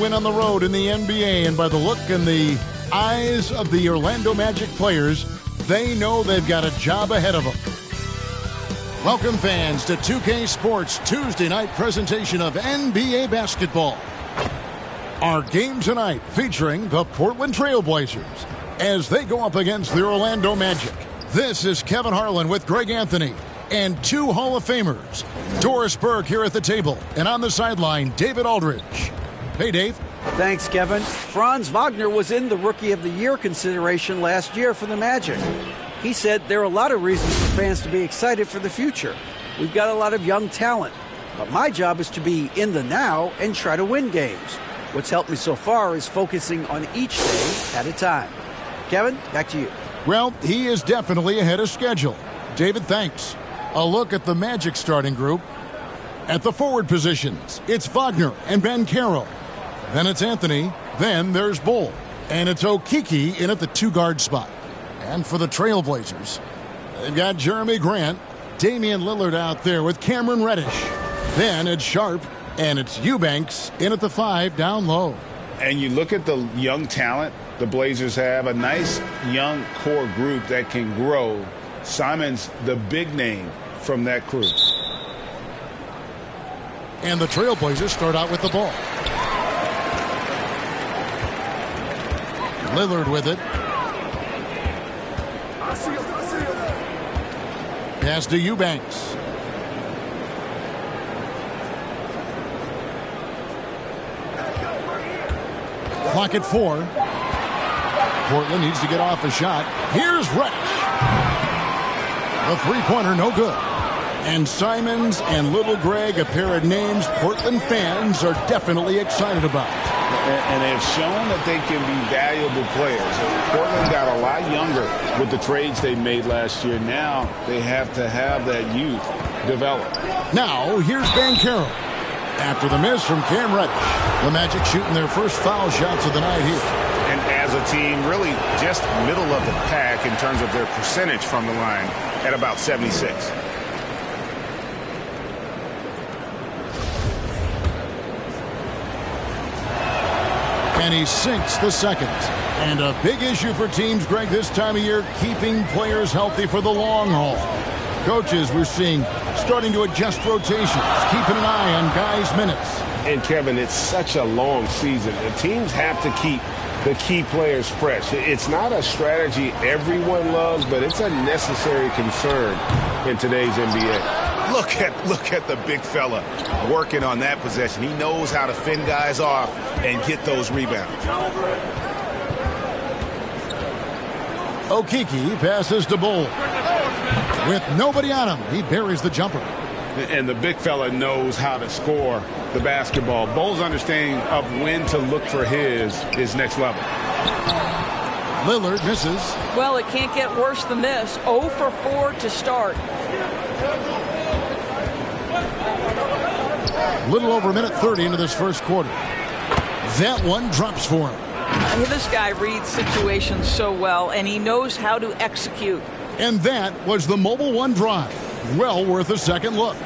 win on the road in the NBA, and by the look in the eyes of the Orlando Magic players, they know they've got a job ahead of them. Welcome, fans, to 2K Sports Tuesday night presentation of NBA basketball. Our game tonight featuring the Portland Trailblazers as they go up against the Orlando Magic. This is Kevin Harlan with Greg Anthony and two Hall of Famers. Doris Burke here at the table, and on the sideline, David Aldridge. Hey, Dave. Thanks, Kevin. Franz Wagner was in the Rookie of the Year consideration last year for the Magic. He said there are a lot of reasons for fans to be excited for the future. We've got a lot of young talent, but my job is to be in the now and try to win games. What's helped me so far is focusing on each day at a time. Kevin, back to you. Well, he is definitely ahead of schedule. David, thanks. A look at the Magic starting group. At the forward positions, it's Wagner and Banchero. Then it's Anthony. Then there's Bull. And it's Okeke in at the two-guard spot. And for the Trailblazers, they've got Jeremy Grant, Damian Lillard out there with Cameron Reddish. Then it's Sharp, and it's Eubanks in at the 5 down low. And you look at the young talent the Blazers have, a nice young core group that can grow. Simon's the big name from that crew. And the Trailblazers start out with the ball. Lillard with it. Pass to Eubanks. Clock at 4. Portland needs to get off a shot. Here's Reddish. The three-pointer, no good. And Simons and Little Greg, a pair of names Portland fans are definitely excited about. And they've shown that they can be valuable players. Portland got a lot younger with the trades they made last year. Now they have to have that youth develop. Now, here's Banchero. After the miss from Cam Reddish, the Magic shooting their first foul shots of the night here. And as a team, really just middle of the pack in terms of their percentage from the line at about 76. And he sinks the second. And a big issue for teams, Greg, this time of year, keeping players healthy for the long haul. Coaches, we're seeing, starting to adjust rotations, keeping an eye on guys' minutes. And, Kevin, it's such a long season. The teams have to keep the key players fresh. It's not a strategy everyone loves, but it's a necessary concern in today's NBA. Look at the big fella working on that possession. He knows how to fend guys off and get those rebounds. Okeke passes to Bull. With nobody on him, he buries the jumper. And the big fella knows how to score the basketball. Bull's understanding of when to look for his next level. Lillard misses. Well, it can't get worse than this. 0 for 4 to start. Little over a minute 30 into this first quarter. That one drops for him. This guy reads situations so well, and he knows how to execute. And that was the Mobile One drive. Well worth a second look.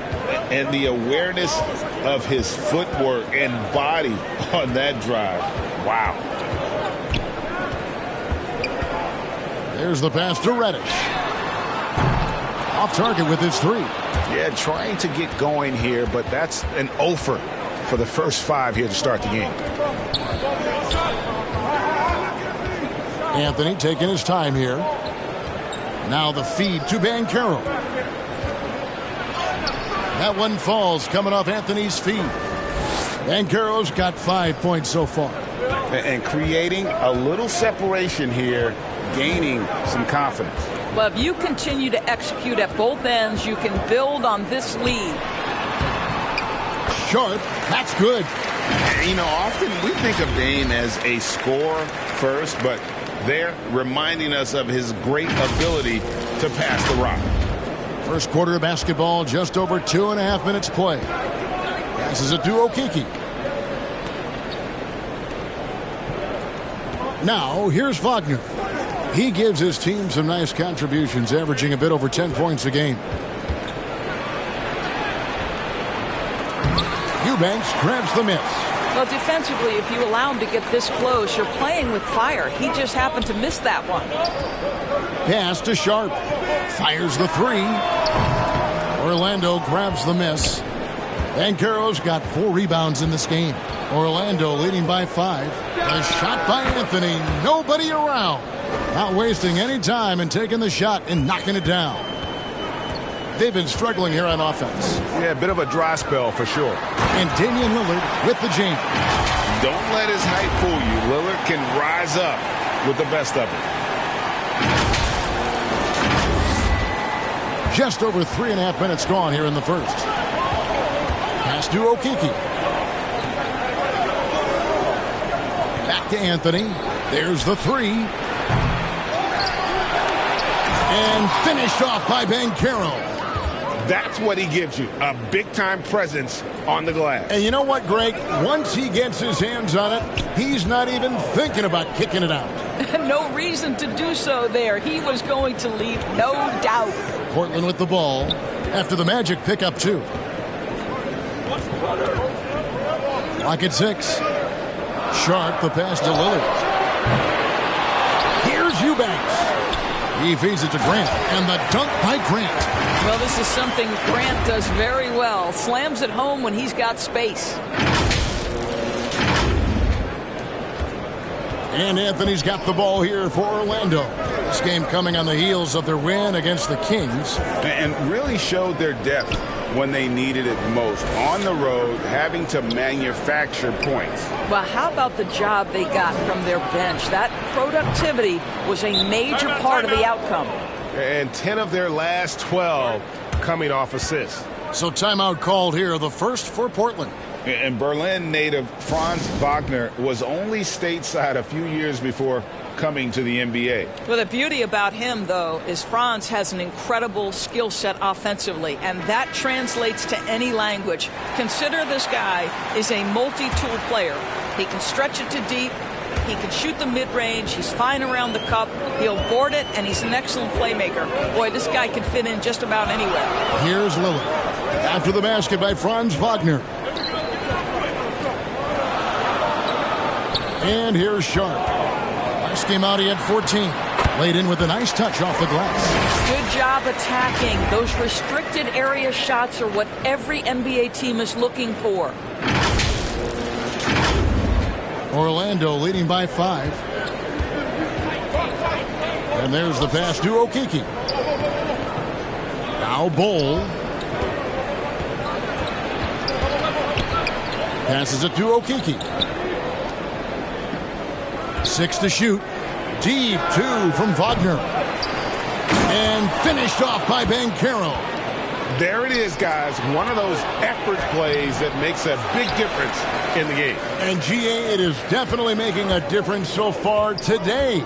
And the awareness of his footwork and body on that drive. Wow. There's the pass to Reddish. Off target with his 3. Yeah, trying to get going here, but that's an offer for the first 5 here to start the game. Anthony taking his time here. Now the feed to Banchero. That one falls coming off Anthony's feet. Banchero's got 5 points so far. And creating a little separation here, gaining some confidence. Well, if you continue to execute at both ends, you can build on this lead. Sharp, that's good. You know, often we think of Dame as a scorer first, but they're reminding us of his great ability to pass the rock. First quarter of basketball, just over 2.5 minutes play. Passes it to Okeke. Now, here's Wagner. He gives his team some nice contributions, averaging a bit over 10 points a game. Eubanks grabs the miss. Well, defensively, if you allow him to get this close, you're playing with fire. He just happened to miss that one. Pass to Sharp. Fires the three. Orlando grabs the miss. Banchero's got 4 rebounds in this game. Orlando leading by 5. A shot by Anthony. Nobody around. Not wasting any time and taking the shot and knocking it down. They've been struggling here on offense. Yeah, a bit of a dry spell for sure. And Damian Lillard with the jam. Don't let his height fool you. Lillard can rise up with the best of it. Just over 3.5 minutes gone here in the first. Pass to Okeke. Back to Anthony. There's the three. And finished off by Banchero. That's what he gives you, a big-time presence on the glass. And you know what, Greg? Once he gets his hands on it, he's not even thinking about kicking it out. No reason to do so there. He was going to leave, no doubt. Portland with the ball after the Magic pick up 2. Clock at 6. Sharp, the pass to Lillard. Here's Eubanks. He feeds it to Grant, and the dunk by Grant. Well, this is something Grant does very well. Slams it home when he's got space. And Anthony's got the ball here for Orlando. This game coming on the heels of their win against the Kings. And really showed their depth when they needed it most. On the road, having to manufacture points. Well, how about the job they got from their bench? That productivity was a major part of the outcome. And 10 of their last 12 coming off assists. So timeout called here, the first for Portland. And Berlin native Franz Wagner was only stateside a few years before coming to the NBA. Well, the beauty about him, though, is Franz has an incredible skill set offensively, and that translates to any language. Consider this guy is a multi-tool player. He can stretch it to deep. He can shoot the mid-range. He's fine around the cup. He'll board it, and he's an excellent playmaker. Boy, this guy can fit in just about anywhere. Here's Lillard. After the basket by Franz Wagner. And here's Sharp. Last game out, he had 14. Laid in with a nice touch off the glass. Good job attacking. Those restricted area shots are what every NBA team is looking for. Orlando leading by 5. And there's the pass to Okeke. Now Bol. Passes it to Okeke. 6 to shoot. Deep 2 from Wagner. And finished off by Banchero. There it is, guys. One of those effort plays that makes a big difference in the game. And GA, it is definitely making a difference so far today.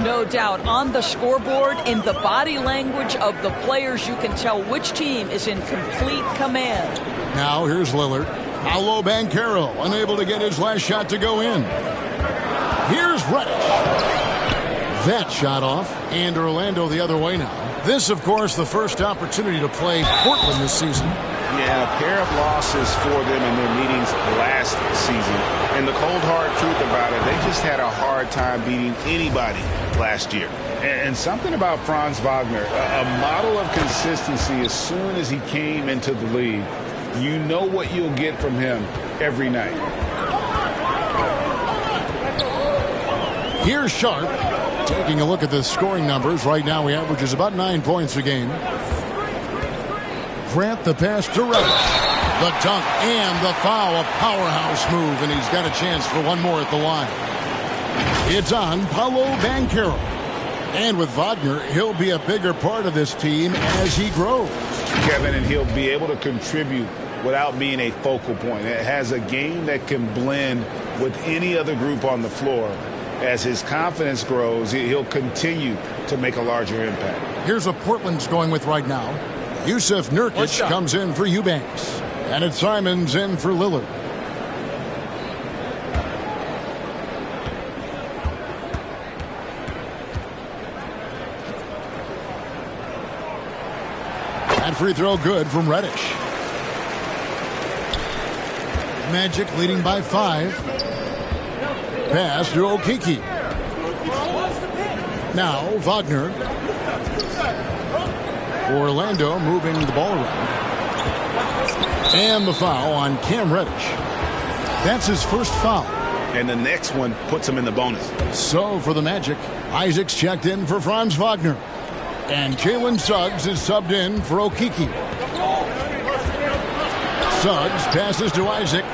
No doubt. On the scoreboard, in the body language of the players, you can tell which team is in complete command. Now here's Lillard. Paolo Banchero unable to get his last shot to go in. Here's Reddish. That shot off, and Orlando the other way now. This, of course, the first opportunity to play Portland this season. Yeah, a pair of losses for them in their meetings last season. And the cold, hard truth about it, they just had a hard time beating anybody last year. And something about Franz Wagner, a model of consistency as soon as he came into the league. You know what you'll get from him every night. Here's Sharp. Taking a look at the scoring numbers, right now he averages about 9 points a game. Grant the pass to Reddish. The dunk and the foul, a powerhouse move, and he's got a chance for one more at the line. It's on Paolo Banchero. And with Wagner, he'll be a bigger part of this team as he grows. Kevin, and he'll be able to contribute without being a focal point. It has a game that can blend with any other group on the floor. As his confidence grows, he'll continue to make a larger impact. Here's what Portland's going with right now. Yusuf Nurkic comes in for Eubanks. And it's Simons in for Lillard. That free throw good from Reddish. Magic leading by 5. Pass to Okeke. Now Wagner. Orlando moving the ball around. And the foul on Cam Reddish. That's his first foul. And the next one puts him in the bonus. So for the Magic, Isaac's checked in for Franz Wagner. And Jalen Suggs is subbed in for Okeke. Suggs passes to Isaac.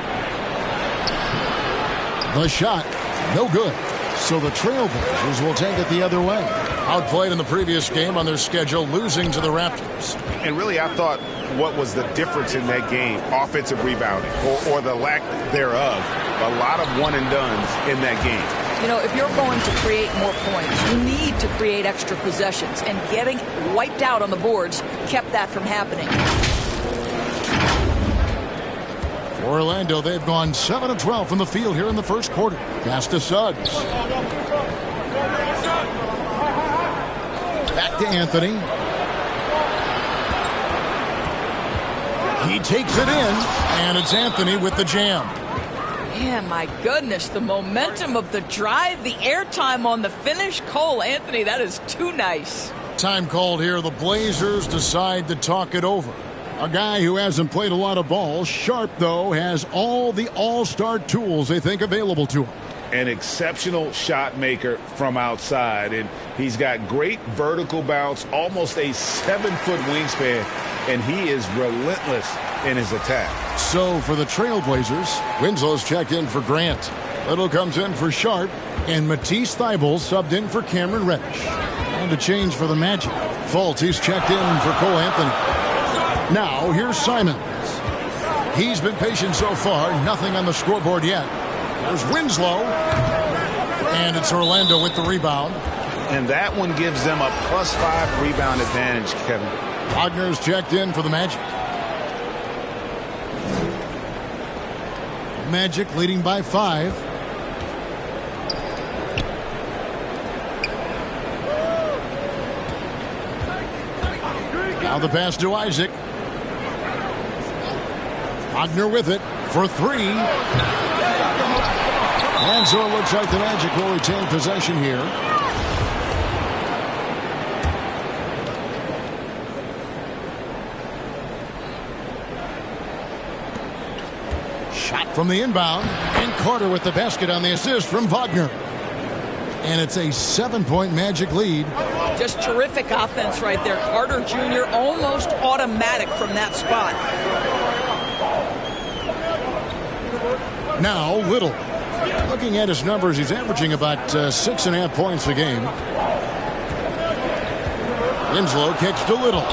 The shot, no good. So the Trailblazers will take it the other way. Outplayed in the previous game on their schedule, losing to the Raptors. And really, I thought what was the difference in that game? Offensive rebounding, or the lack thereof. A lot of one-and-dones in that game. You know, if you're going to create more points, you need to create extra possessions. And getting wiped out on the boards kept that from happening. For Orlando, they've gone 7 of 12 from the field here in the first quarter. Pass to Suggs. Back to Anthony. He takes it in, and it's Anthony with the jam. Yeah, my goodness, the momentum of the drive, the airtime on the finish. Cole Anthony, that is too nice. Time called here. The Blazers decide to talk it over. A guy who hasn't played a lot of ball. Sharp, though, has all the all-star tools they think available to him. An exceptional shot maker from outside, and he's got great vertical bounce, almost a 7-foot wingspan, and he is relentless in his attack. So for the Trailblazers, Winslow's checked in for Grant. Little comes in for Sharp, and Matisse Thybulle subbed in for Cameron Reddish. And a change for the Magic. Fultz, he's checked in for Cole Anthony. Now here's Simons. He's been patient so far, nothing on the scoreboard yet. There's Winslow, and it's Orlando with the rebound. And that one gives them a +5 rebound advantage, Kevin. Wagner's checked in for the Magic. Magic leading by 5. Now the pass to Isaac. Wagner with it for 3. And so it looks like the Magic will retain possession here. Shot from the inbound. And Carter with the basket on the assist from Wagner. And it's a 7-point Magic lead. Just terrific offense right there. Carter Jr. almost automatic from that spot. Now Little. Looking at his numbers, he's averaging about 6.5 points a game. Winslow kicks to Little.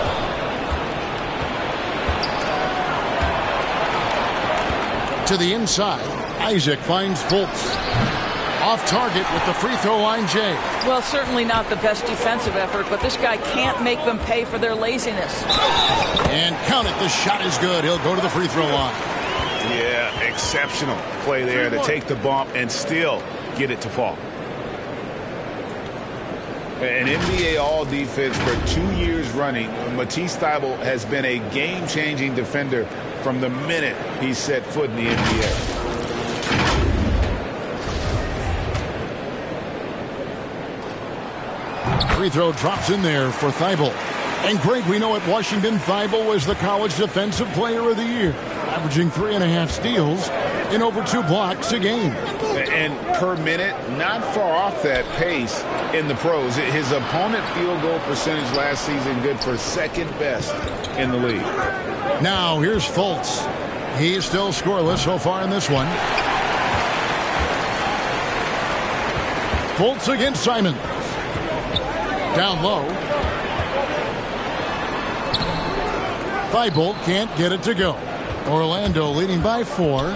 To the inside. Isaac finds Fultz. Off target with the free throw line, Jay. Well, certainly not the best defensive effort, but this guy can't make them pay for their laziness. And count it, the shot is good. He'll go to the free throw line. Yeah, exceptional play there to take the bump and still get it to fall. An NBA All-Defense for 2 years running, Matisse Thybulle has been a game-changing defender from the minute he set foot in the NBA. Free throw drops in there for Thybulle. And Greg, we know at Washington, Thybulle was the College Defensive Player of the Year, averaging 3.5 steals and over 2 blocks a game. And per minute, not far off that pace in the pros. His opponent field goal percentage last season good for second best in the league. Now here's Fultz. He's still scoreless so far in this one. Fultz against Simon. Down low. Thybulle can't get it to go. Orlando leading by 4.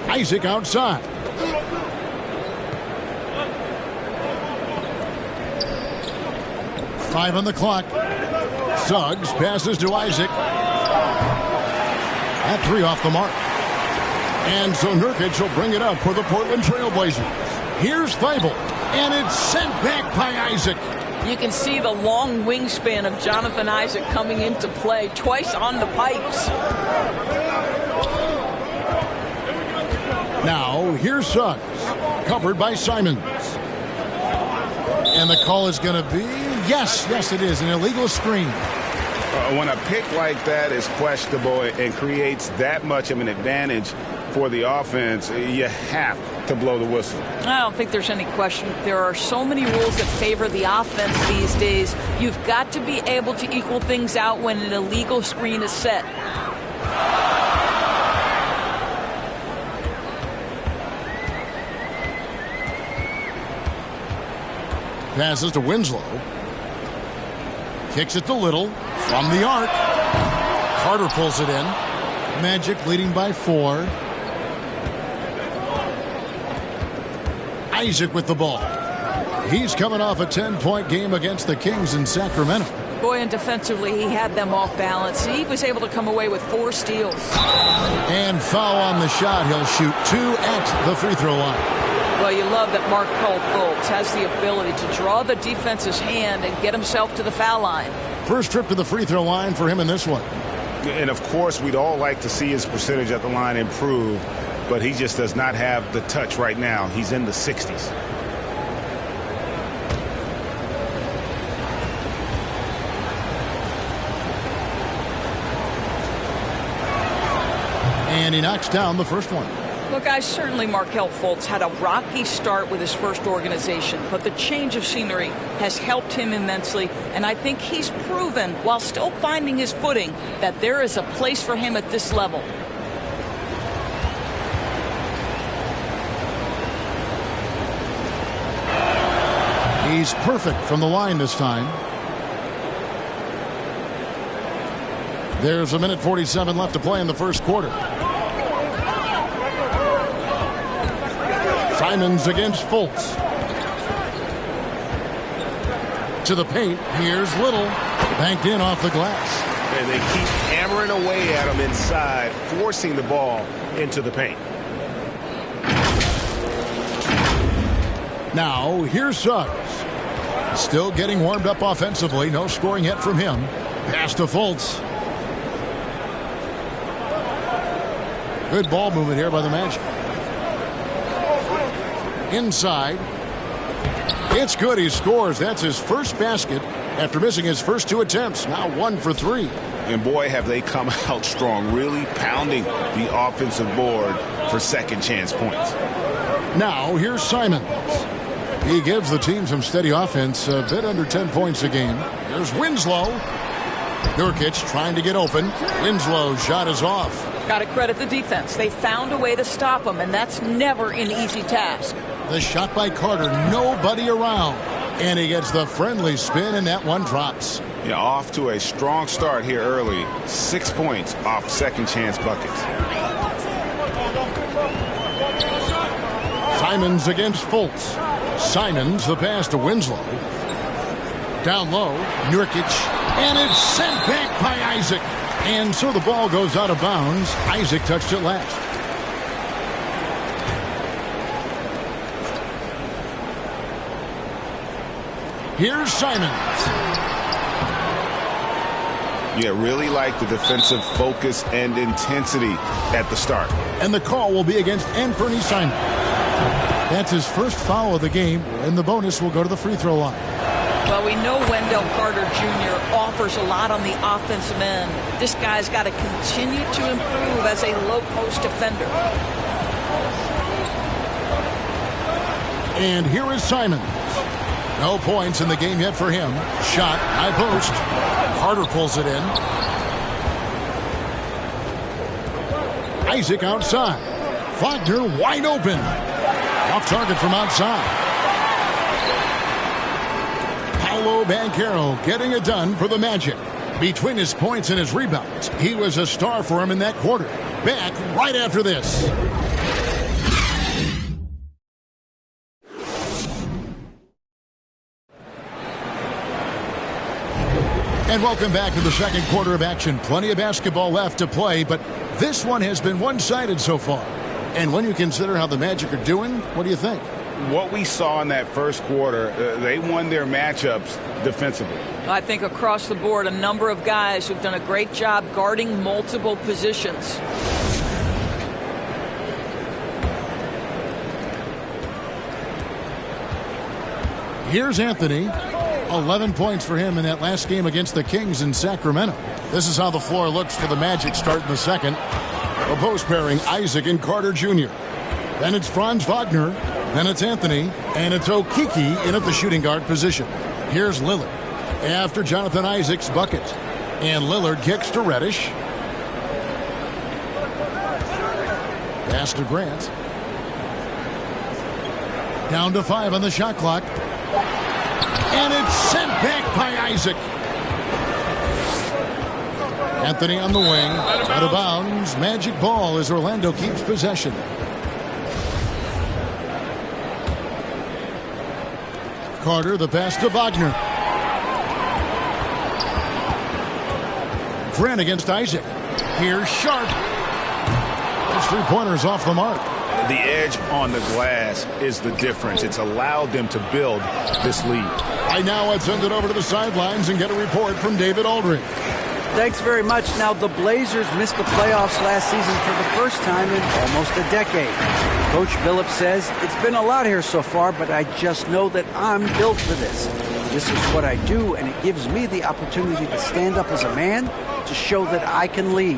Isaac outside. Five on the clock. Suggs passes to Isaac. At 3 off the mark. And so Nurkic will bring it up for the Portland Trailblazers. Here's Thybulle. And it's sent back by Isaac. You can see the long wingspan of Jonathan Isaac coming into play, twice on the pipes. Now, here's Suggs, covered by Simons. And the call is going to be, yes, it is, an illegal screen. When a pick like that is questionable and creates that much of an advantage for the offense, you have to blow the whistle. I don't think there's any question. There are so many rules that favor the offense these days. You've got to be able to equal things out when an illegal screen is set. Passes to Winslow. Kicks it to Little from the arc. Carter pulls it in. Magic leading by 4. Isaac with the ball. He's coming off a 10-point game against the Kings in Sacramento. Boy, and defensively, he had them off balance. He was able to come away with 4 steals. And foul on the shot. He'll shoot 2 at the free throw line. Well, you love that Markelle Fultz has the ability to draw the defense's hand and get himself to the foul line. First trip to the free throw line for him in this one. And, of course, we'd all like to see his percentage at the line improve, but he just does not have the touch right now. He's in the 60s. And he knocks down the first one. Look, guys, certainly Markelle Fultz had a rocky start with his first organization, but the change of scenery has helped him immensely, and I think he's proven, while still finding his footing, that there is a place for him at this level. He's perfect from the line this time. There's a minute 47 left to play in the first quarter. Simons against Fultz. To the paint. Here's Little. Banked in off the glass. And they keep hammering away at him inside, forcing the ball into the paint. Now, here's Suggs. Still getting warmed up offensively. No scoring yet from him. Pass to Fultz. Good ball movement here by the Magic. Inside. It's good. He scores. That's his first basket after missing his first 2 attempts. Now 1 for 3. And boy, have they come out strong, really pounding the offensive board for second chance points. Now here's Simons. He gives the team some steady offense, a bit under 10 points a game. Here's Winslow. Nurkic trying to get open. Winslow's shot is off. Got to credit the defense. They found a way to stop him, and that's never an easy task. The shot by Carter, nobody around. And he gets the friendly spin, and that one drops. Yeah, off to a strong start here early. 6 points off second chance buckets. Simons against Fultz. Simons, the pass to Winslow. Down low, Nurkic. And it's sent back by Isaac. And so the ball goes out of bounds. Isaac touched it last. Here's Simons. Yeah, really like the defensive focus and intensity at the start. And the call will be against Anthony Simons. That's his first foul of the game, and the bonus will go to the free throw line. Well, we know Wendell Carter Jr. offers a lot on the offensive end. This guy's got to continue to improve as a low-post defender. And here is Simons. No points in the game yet for him. Shot, high post. Carter pulls it in. Isaac outside. Wagner wide open. Off target from outside. Paolo Banchero getting it done for the Magic. Between his points and his rebounds, he was a star for him in that quarter. Back right after this. And welcome back to the second quarter of action. Plenty of basketball left to play, but this one has been one-sided so far. And when you consider how the Magic are doing, what do you think? what we saw in that first quarter, they won their matchups defensively. I think across the board, a number of guys who've done a great job guarding multiple positions. Here's Anthony. 11 points for him in that last game against the Kings in Sacramento. This is how the floor looks for the Magic start in the second. A post pairing, Isaac and Carter Jr. Then it's Franz Wagner. Then it's Anthony. And it's Okiki in at the shooting guard position. Here's Lillard after Jonathan Isaac's bucket. And Lillard kicks to Reddish. Pass to Grant. Down to 5 on the shot clock. And it's sent back by Isaac. Anthony on the wing. Out of bounds. Magic ball as Orlando keeps possession. Carter, the pass to Wagner. Grant against Isaac. Here's Sharp. Those three-pointers off the mark. The edge on the glass is the difference. It's allowed them to build this lead. Right now, let's send it over to the sidelines and get a report from David Aldridge. Thanks very much. Now, the Blazers missed the playoffs last season for the first time in almost a decade. Coach Phillips says, it's been a lot here so far, but I just know that I'm built for this. This is what I do, and it gives me the opportunity to stand up as a man to show that I can lead.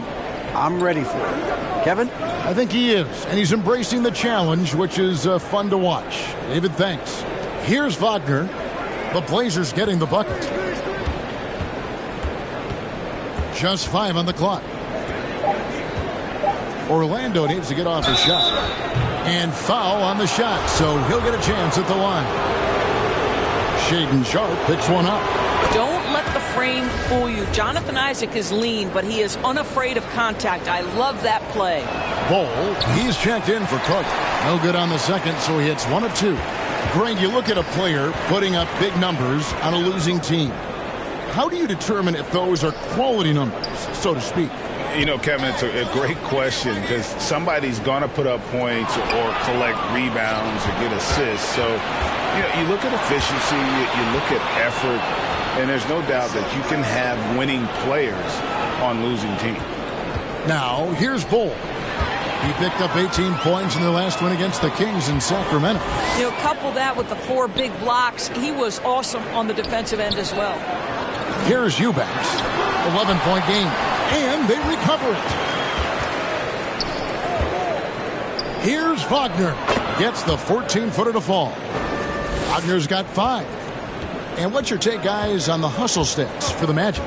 I'm ready for it. Kevin? I think he is, and he's embracing the challenge, which is fun to watch. David, thanks. Here's Wagner. The Blazers getting the bucket. Just 5 on the clock. Orlando needs to get off his shot. And foul on the shot, so he'll get a chance at the line. Shaedon Sharpe picks one up. Don't let the frame fool you. Jonathan Isaac is lean, but he is unafraid of contact. I love that play. Ball, he's checked in for Cook. No good on the second, so he hits 1 of 2. Greg, you look at a player putting up big numbers on a losing team. How do you determine if those are quality numbers, so to speak? You know, Kevin, it's a great question because somebody's going to put up points or collect rebounds or get assists. So, you know, you look at efficiency, you look at effort, and there's no doubt that you can have winning players on losing teams. Now, here's Bull. He picked up 18 points in their last win against the Kings in Sacramento. You know, couple that with the 4 big blocks. He was awesome on the defensive end as well. Here's Eubanks. 11-point game. And they recover it. Here's Wagner. Gets the 14-footer to fall. Wagner's got 5. And what's your take, guys, on the hustle stats for the Magic?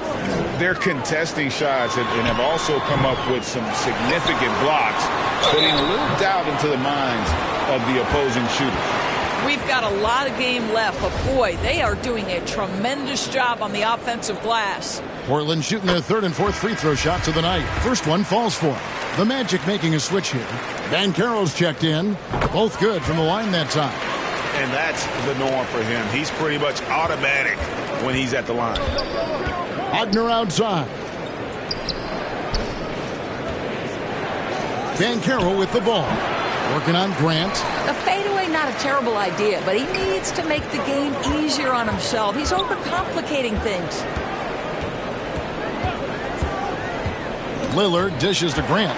They're contesting shots and have also come up with some significant blocks, putting a little doubt into the minds of the opposing shooter. We've got a lot of game left, but boy, they are doing a tremendous job on the offensive glass. Portland shooting their 3rd and 4th free throw shots of the night. First one falls for him. The Magic making a switch here. Banchero's checked in. Both good from the line that time. And that's the norm for him. He's pretty much automatic when he's at the line. Wagner outside. Banchero with the ball. Working on Grant. The fadeaway, not a terrible idea, but he needs to make the game easier on himself. He's overcomplicating things. Lillard dishes to Grant.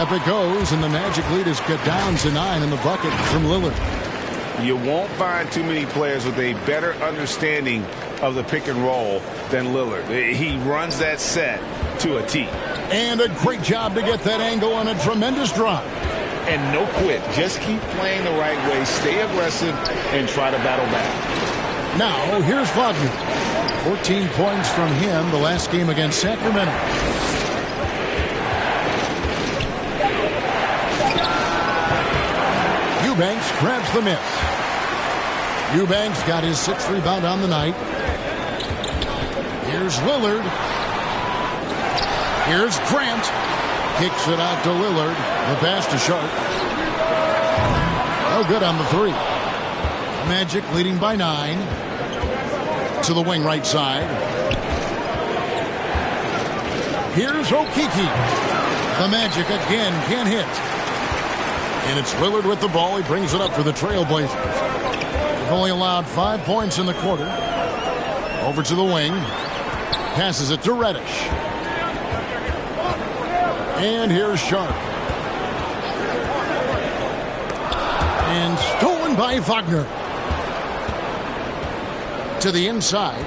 Up it goes, and the Magic lead is cut down to 9 in the bucket from Lillard. You won't find too many players with a better understanding of the pick and roll than Lillard. He runs that set to a T. And a great job to get that angle on a tremendous drive. And no quit. Just keep playing the right way, stay aggressive, and try to battle back. Now, here's Wagner. 14 points from him the last game against Sacramento. Eubanks grabs the miss. Eubanks got his 6th rebound on the night. Here's Lillard. Here's Grant. Kicks it out to Lillard. The pass to Sharpe. Oh, good on the 3. Magic leading by 9. To the wing right side. Here's Okiki. The Magic again can't hit. And it's Lillard with the ball. He brings it up for the Trailblazers. They've only allowed 5 points in the quarter. Over to the wing. Passes it to Reddish. And here's Sharp. And stolen by Wagner. To the inside.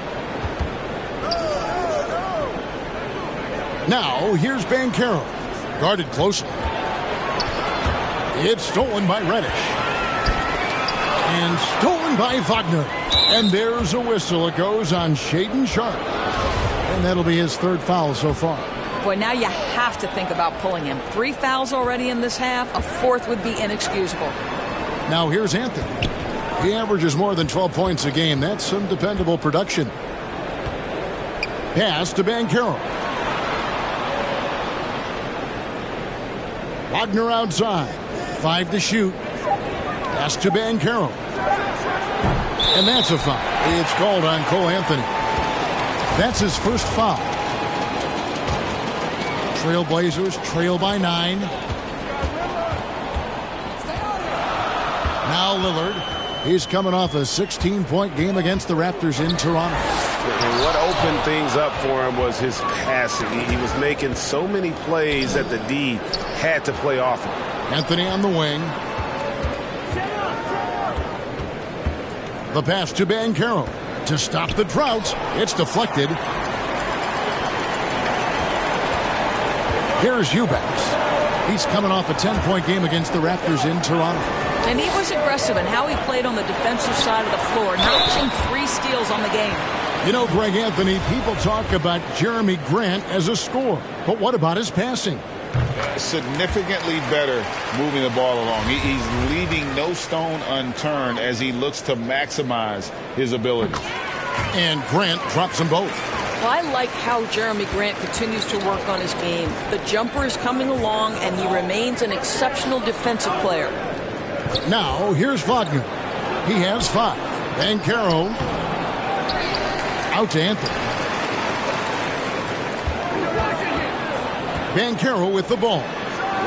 Now, here's Banchero. Guarded closely. It's stolen by Reddish. And stolen by Wagner. And there's a whistle. It goes on Shaedon Sharp. And that'll be his 3rd foul so far. Boy, now you have to think about pulling him. 3 fouls already in this half. A 4th would be inexcusable. Now here's Anthony. He averages more than 12 points a game. That's some dependable production. Pass to Banchero. Wagner outside. 5 to shoot. Pass to Banchero. And that's a foul. It's called on Cole Anthony. That's his 1st foul. Trailblazers trail by 9. Now Lillard. He's coming off a 16-point game against the Raptors in Toronto. And what opened things up for him was his passing. He was making so many plays that the D had to play off him. Anthony on the wing. The pass to Banchero to stop the drought. It's deflected. Here's Eubanks. He's coming off a 10-point game against the Raptors in Toronto. And he was aggressive in how he played on the defensive side of the floor, notching 3 steals on the game. You know, Greg Anthony, people talk about Jeremy Grant as a scorer, but what about his passing? Significantly better moving the ball along. He's leaving no stone unturned as he looks to maximize his ability. And Grant drops them both. Well, I like how Jeremy Grant continues to work on his game. The jumper is coming along, and he remains an exceptional defensive player. Now, here's Wagner. He has 5. Banchero out to Anthony. Banchero with the ball.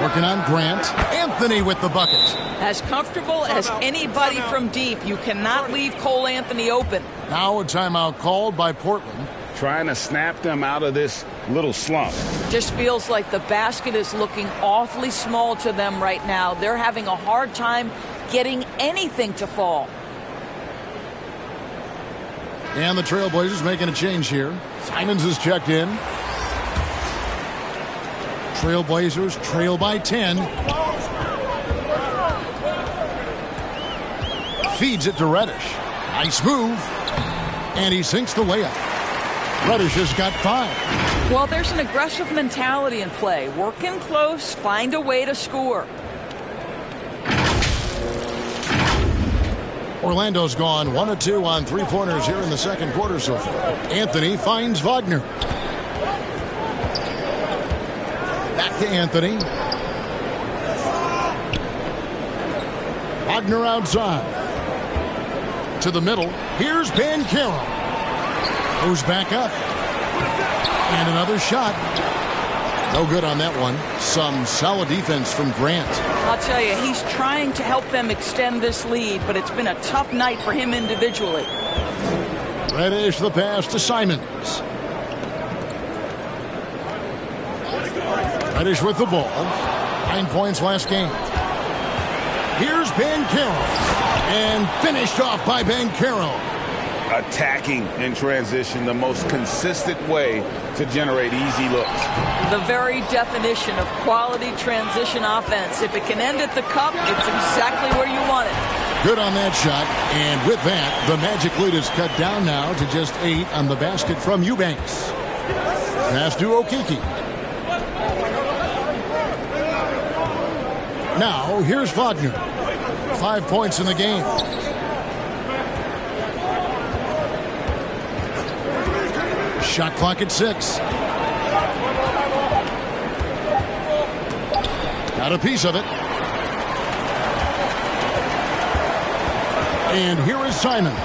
Working on Grant. Anthony with the bucket. As comfortable as anybody from deep, you cannot leave Cole Anthony open. Now a timeout called by Portland. Trying to snap them out of this little slump. Just feels like the basket is looking awfully small to them right now. They're having a hard time getting anything to fall. And the Trailblazers making a change here. Simons is checked in. Trailblazers trail by 10. Feeds it to Reddish. Nice move. And he sinks the layup. Reddish has got 5. Well, there's an aggressive mentality in play. Working close, find a way to score. Orlando's gone 1 of 2 on 3-pointers here in the second quarter so far. Anthony finds Wagner. Back to Anthony. Wagner outside. To the middle. Here's Banchero. Goes back up. And another shot. No good on that one. Some solid defense from Grant. I'll tell you, he's trying to help them extend this lead, but it's been a tough night for him individually. Reddish the pass to Simons. Reddish with the ball. 9 points last game. Here's Banchero. And finished off by Banchero. Attacking in transition, the most consistent way to generate easy looks. The very definition of quality transition offense. If it can end at the cup, it's exactly where you want it. Good on that shot. And with that, the Magic lead is cut down now to just 8 on the basket from Eubanks. Pass to Okeke. Now, here's Wagner. 5 points in the game. Shot clock at 6. Got a piece of it. And here is Simons.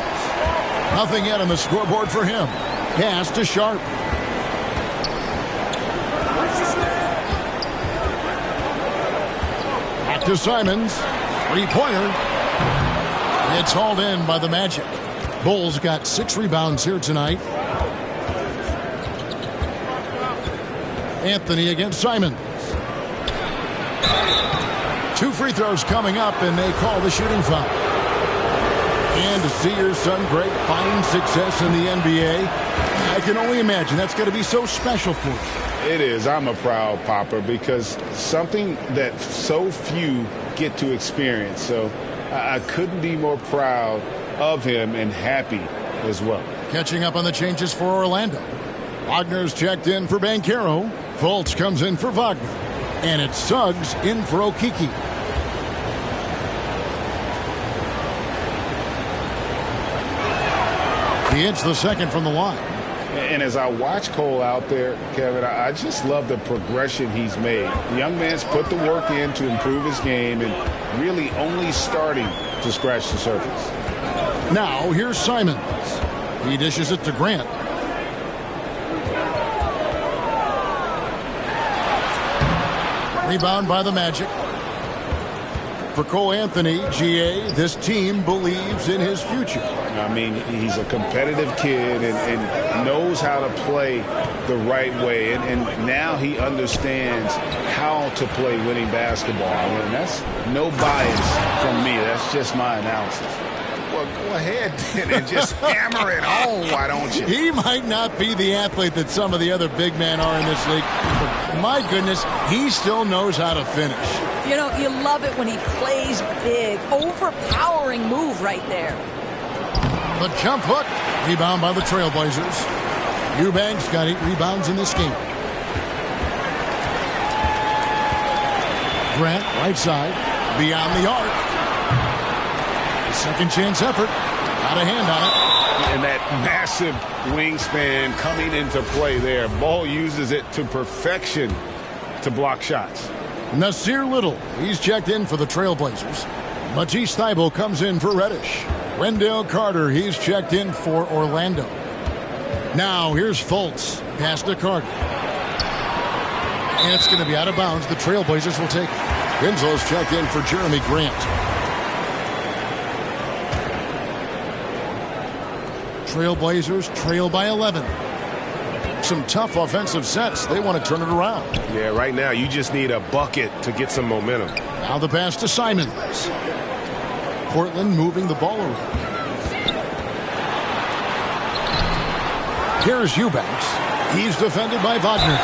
Nothing yet on the scoreboard for him. Pass to Sharp. Back to Simons. Three-pointer. It's hauled in by the Magic. Bulls got 6 rebounds here tonight. Anthony against Simons. 2 free throws coming up, and they call the shooting foul. And to see your son Greg find success in the NBA, I can only imagine that's going to be so special for you. It is. I'm a proud papa because something that so few get to experience. So I couldn't be more proud of him and happy as well. Catching up on the changes for Orlando. Wagner's checked in for Banchero. Fultz comes in for Wagner. And it's Suggs in for Okeke. He hits the second from the line. And as I watch Cole out there, Kevin, I just love the progression he's made. The young man's put the work in to improve his game and really only starting to scratch the surface. Now, here's Simons. He dishes it to Grant. Rebound by the Magic. For Cole Anthony, GA, this team believes in his future. I mean, he's a competitive kid and knows how to play the right way. And now he understands how to play winning basketball. And that's no bias from me. That's just my analysis. Well, go ahead and just hammer it home, why don't you? He might not be the athlete that some of the other big men are in this league. But my goodness, he still knows how to finish. You know, you love it when he plays big. Overpowering move right there. The jump hook. Rebound by the Trailblazers. Eubanks got 8 rebounds in this game. Grant, right side. Beyond the arc. Second chance effort. Got a hand on it. And that massive wingspan coming into play there. Ball uses it to perfection to block shots. Nasir Little, he's checked in for the Trailblazers. Matisse Thybulle comes in for Reddish. Wendell Carter, he's checked in for Orlando. Now here's Fultz. Pass to Carter. And it's going to be out of bounds. The Trailblazers will take it. Winslow's checked in for Jeremy Grant. Trailblazers trail by 11. Some tough offensive sets. They want to turn it around. Yeah, right now you just need a bucket to get some momentum. Now the pass to Simons. Portland moving the ball around. Here's Eubanks. He's defended by Wagner.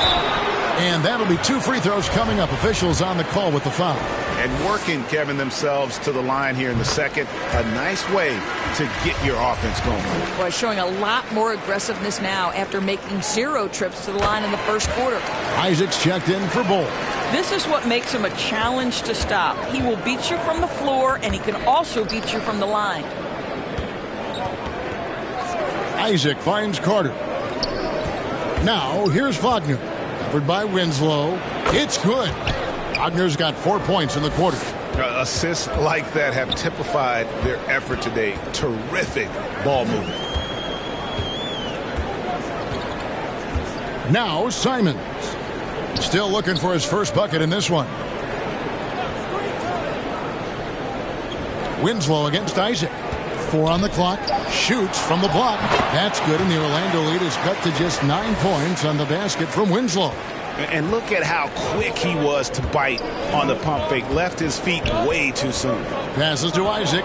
And that'll be 2 free throws coming up. Officials on the call with the foul. And working, Kevin, themselves to the line here in the second. A nice way to get your offense going. Boy, showing a lot more aggressiveness now after making 0 trips to the line in the first quarter. Isaac's checked in for Bull. This is what makes him a challenge to stop. He will beat you from the floor, and he can also beat you from the line. Isaac finds Carter. Now, here's Wagner. Covered by Winslow. It's good. Wagner's got 4 points in the quarter. Assists like that have typified their effort today. Terrific ball movement. Now Simons. Still looking for his first bucket in this one. Winslow against Isaac. 4 on the clock. Shoots from the block. That's good, and the Orlando lead is cut to just 9 points on the basket from Winslow. And look at how quick he was to bite on the pump fake. Left his feet way too soon. Passes to Isaac.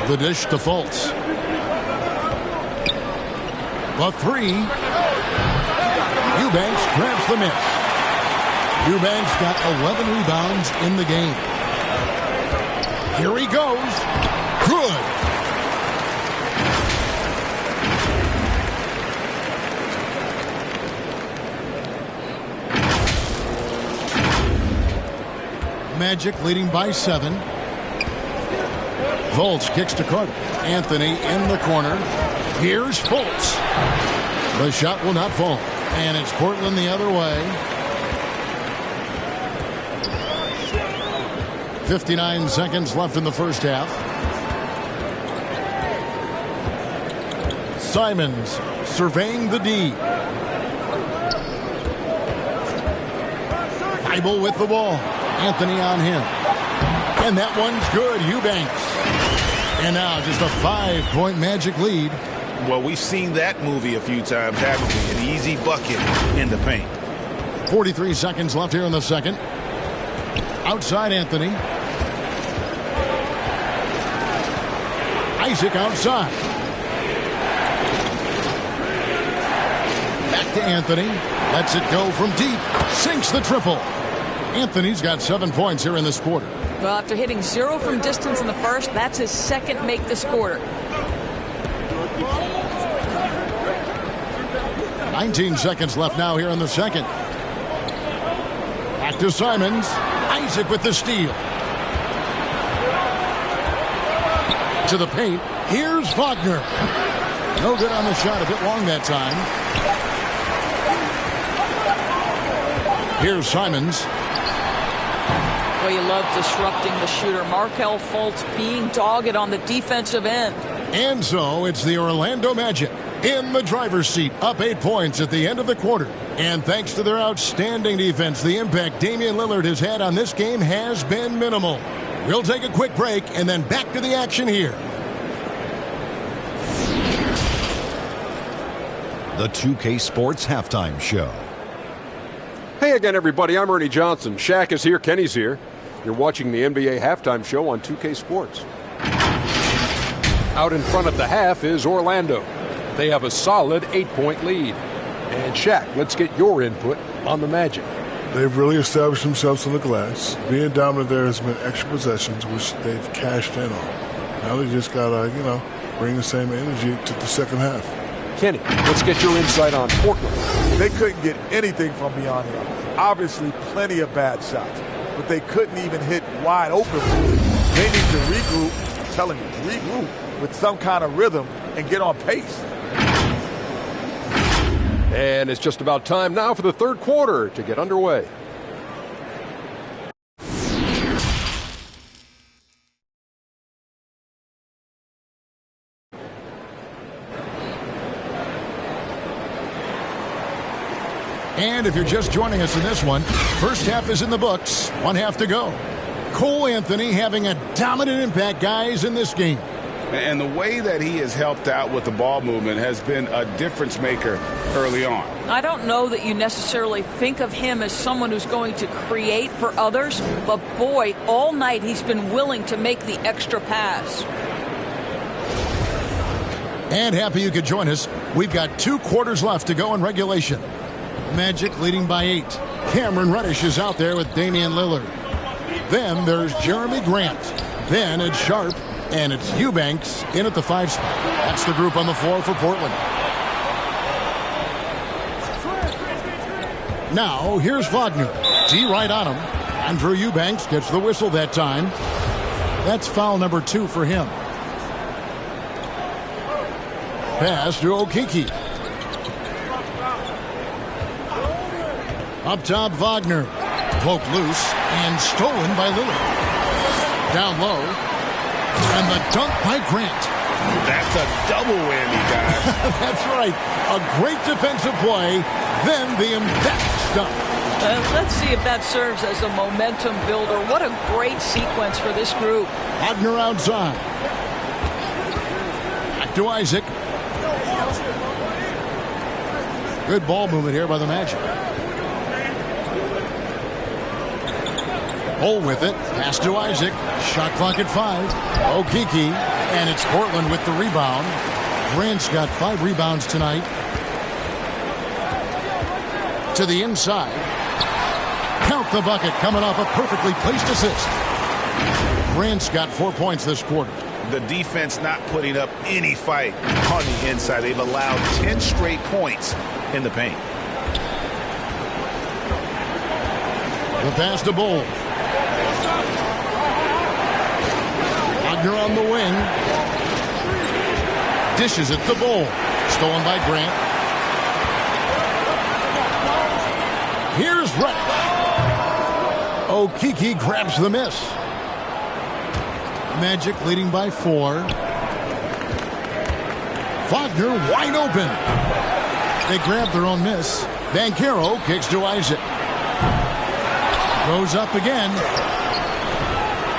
The dish to Fultz. The 3. Eubanks grabs the miss. Eubanks got 11 rebounds in the game. Here he goes. Good. Magic leading by 7. Fultz kicks to Carter. Anthony in the corner. Here's Fultz. The shot will not fall. And it's Portland the other way. 59 seconds left in the first half. Simons surveying the D. Thybulle with the ball. Anthony on him. And that one's good. Eubanks. And now just a 5-point Magic lead. Well, we've seen that movie a few times, haven't we? An easy bucket in the paint. 43 seconds left here in the second. Outside Anthony. Isaac outside. Back to Anthony. Lets it go from deep. Sinks the triple. Anthony's got 7 points here in this quarter. Well, after hitting 0 from distance in the first, that's his second make this quarter. 19 seconds left now here in the second. Back to Simons. Isaac with the steal. To the paint. Here's Wagner. No good on the shot. A bit long that time. Here's Simons. Well, you love disrupting the shooter. Markelle Fultz being dogged on the defensive end. And so it's the Orlando Magic in the driver's seat, up 8 points at the end of the quarter. And thanks to their outstanding defense, the impact Damian Lillard has had on this game has been minimal. We'll take a quick break and then back to the action here. The 2K Sports Halftime Show. Hey again, everybody. I'm Ernie Johnson. Shaq is here. Kenny's here. You're watching the NBA Halftime Show on 2K Sports. Out in front of the half is Orlando. They have a solid 8-point lead. And Shaq, let's get your input on the Magic. They've really established themselves on the glass. Being dominant there has been extra possessions, which they've cashed in on. Now they just got to, bring the same energy to the second half. Kenny, let's get your insight on Portland. They couldn't get anything from beyond him. Obviously, plenty of bad shots, but they couldn't even hit wide open. They need to regroup, I'm telling you, regroup with some kind of rhythm and get on pace. And it's just about time now for the third quarter to get underway. And if you're just joining us in this one, first half is in the books. 1 half to go. Cole Anthony having a dominant impact, guys, in this game. And the way that he has helped out with the ball movement has been a difference maker early on. I don't know that you necessarily think of him as someone who's going to create for others, but boy, all night he's been willing to make the extra pass. And happy you could join us. We've got 2 quarters left to go in regulation. Magic leading by 8. Cameron Reddish is out there with Damian Lillard. Then there's Jeremy Grant. Then it's Sharp. And it's Eubanks in at the 5 spot. That's the group on the floor for Portland. Now, here's Wagner. D right on him. Andrew Eubanks gets the whistle that time. That's foul number 2 for him. Pass to Okeke. Up top, Wagner. Poked loose and stolen by Lillard. Down low. And the dunk by Grant. That's a double whammy, guys. That's right. A great defensive play, then the emphatic stuff. Let's see if that serves as a momentum builder. What a great sequence for this group. Wagner outside. Back to Isaac. Good ball movement here by the Magic. Hole with it. Pass to Isaac. Shot clock at 5. Okeke. And it's Portland with the rebound. Grant's got 5 rebounds tonight. To the inside. Count the bucket coming off a perfectly placed assist. Grant's got 4 points this quarter. The defense not putting up any fight on the inside. They've allowed 10 straight points in the paint. The pass to Bull. Wagner on the wing. Dishes it to Bull. Stolen by Grant. Here's Reddish. Okeke grabs the miss. Magic leading by 4. Wagner wide open. They grab their own miss. Banchero kicks to Isaac. Goes up again.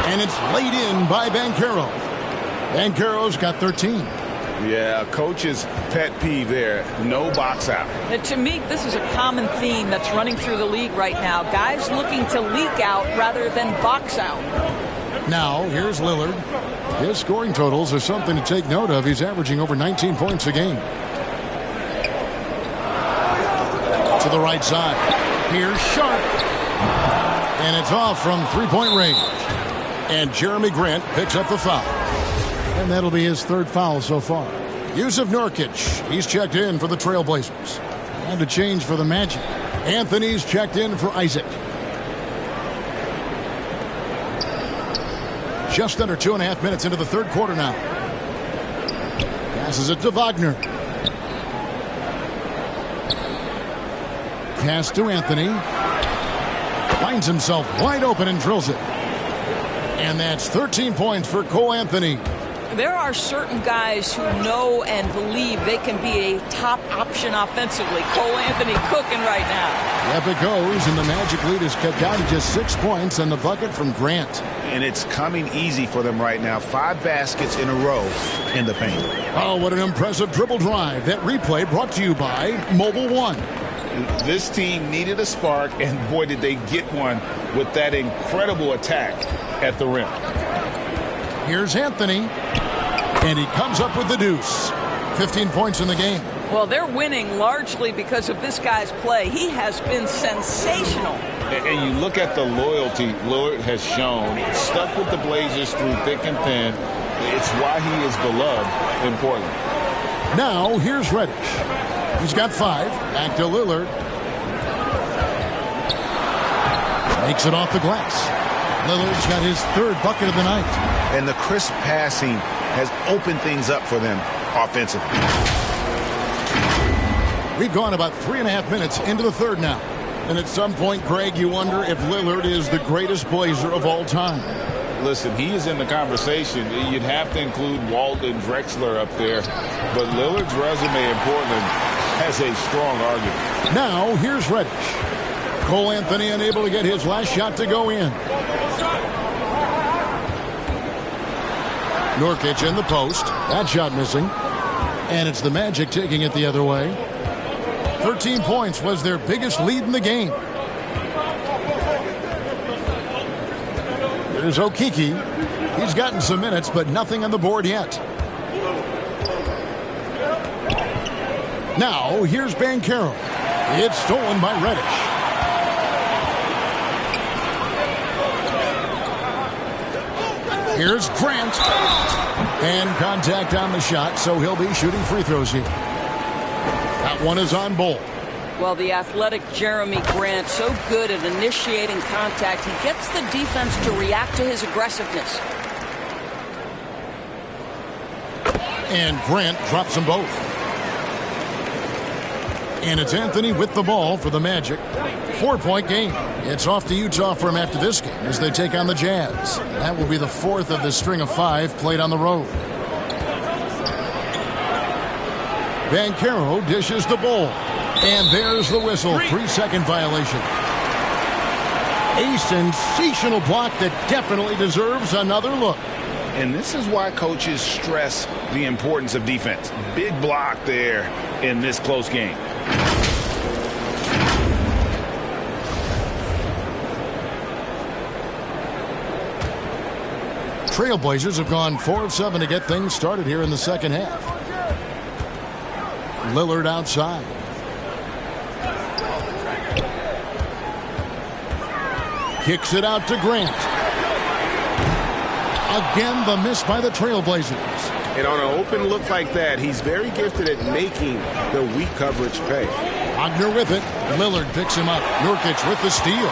And it's laid in by Banchero. Banchero's got 13. Yeah, coach's pet peeve there. No box out. And to me, this is a common theme that's running through the league right now. Guys looking to leak out rather than box out. Now, here's Lillard. His scoring totals are something to take note of. He's averaging over 19 points a game. To the right side. Here's Sharp. And it's off from three-point range. And Jeremy Grant picks up the foul. And that'll be his third foul so far. Yusuf Nurkic, he's checked in for the Trailblazers. And a change for the Magic. Anthony's checked in for Isaac. Just under 2.5 minutes into the third quarter now. Passes it to Wagner. Pass to Anthony. Finds himself wide open and drills it. And that's 13 points for Cole Anthony. There are certain guys who know and believe they can be a top option offensively. Cole Anthony cooking right now. Up it goes, and the Magic lead is cut down to just 6 points and the bucket from Grant. And it's coming easy for them right now. 5 baskets in a row in the paint. Oh, what an impressive dribble drive. That replay brought to you by Mobile One. This team needed a spark, and boy, did they get one with that incredible attack at the rim. Here's Anthony. And he comes up with the deuce. 15 points in the game. Well, they're winning largely because of this guy's play. He has been sensational. And you look at the loyalty Lillard has shown. Stuck with the Blazers through thick and thin. It's why he is beloved in Portland. Now, here's Reddish. He's got 5. Back to Lillard. Makes it off the glass. Lillard's got his third bucket of the night. And the crisp passing has opened things up for them offensively. We've gone about 3.5 minutes into the third now. And at some point, Greg, you wonder if Lillard is the greatest Blazer of all time. Listen, he is in the conversation. You'd have to include Walton Drexler up there. But Lillard's resume in Portland has a strong argument. Now, here's Reddish. Cole Anthony unable to get his last shot to go in. Nurkic in the post. That shot missing. And it's the Magic taking it the other way. 13 points was their biggest lead in the game. There's Okeke. He's gotten some minutes, but nothing on the board yet. Now, here's Banchero. It's stolen by Reddish. Here's Grant. And contact on the shot, so he'll be shooting free throws here. That one is on Bull. Well, the athletic Jeremy Grant, so good at initiating contact. He gets the defense to react to his aggressiveness. And Grant drops them both. And it's Anthony with the ball for the Magic. 4-point game. It's off to Utah for him after this game as they take on the Jazz. That will be the 4th of the string of 5 played on the road. Banchero dishes the ball. And there's the whistle. 3-second violation. A sensational block that definitely deserves another look. And this is why coaches stress the importance of defense. Big block there in this close game. Trailblazers have gone 4 of 7 to get things started here in the second half. Lillard outside. Kicks it out to Grant. Again, the miss by the Trailblazers. And on an open look like that, he's very gifted at making the weak coverage pay. Wagner with it. Lillard picks him up. Nurkic with the steal.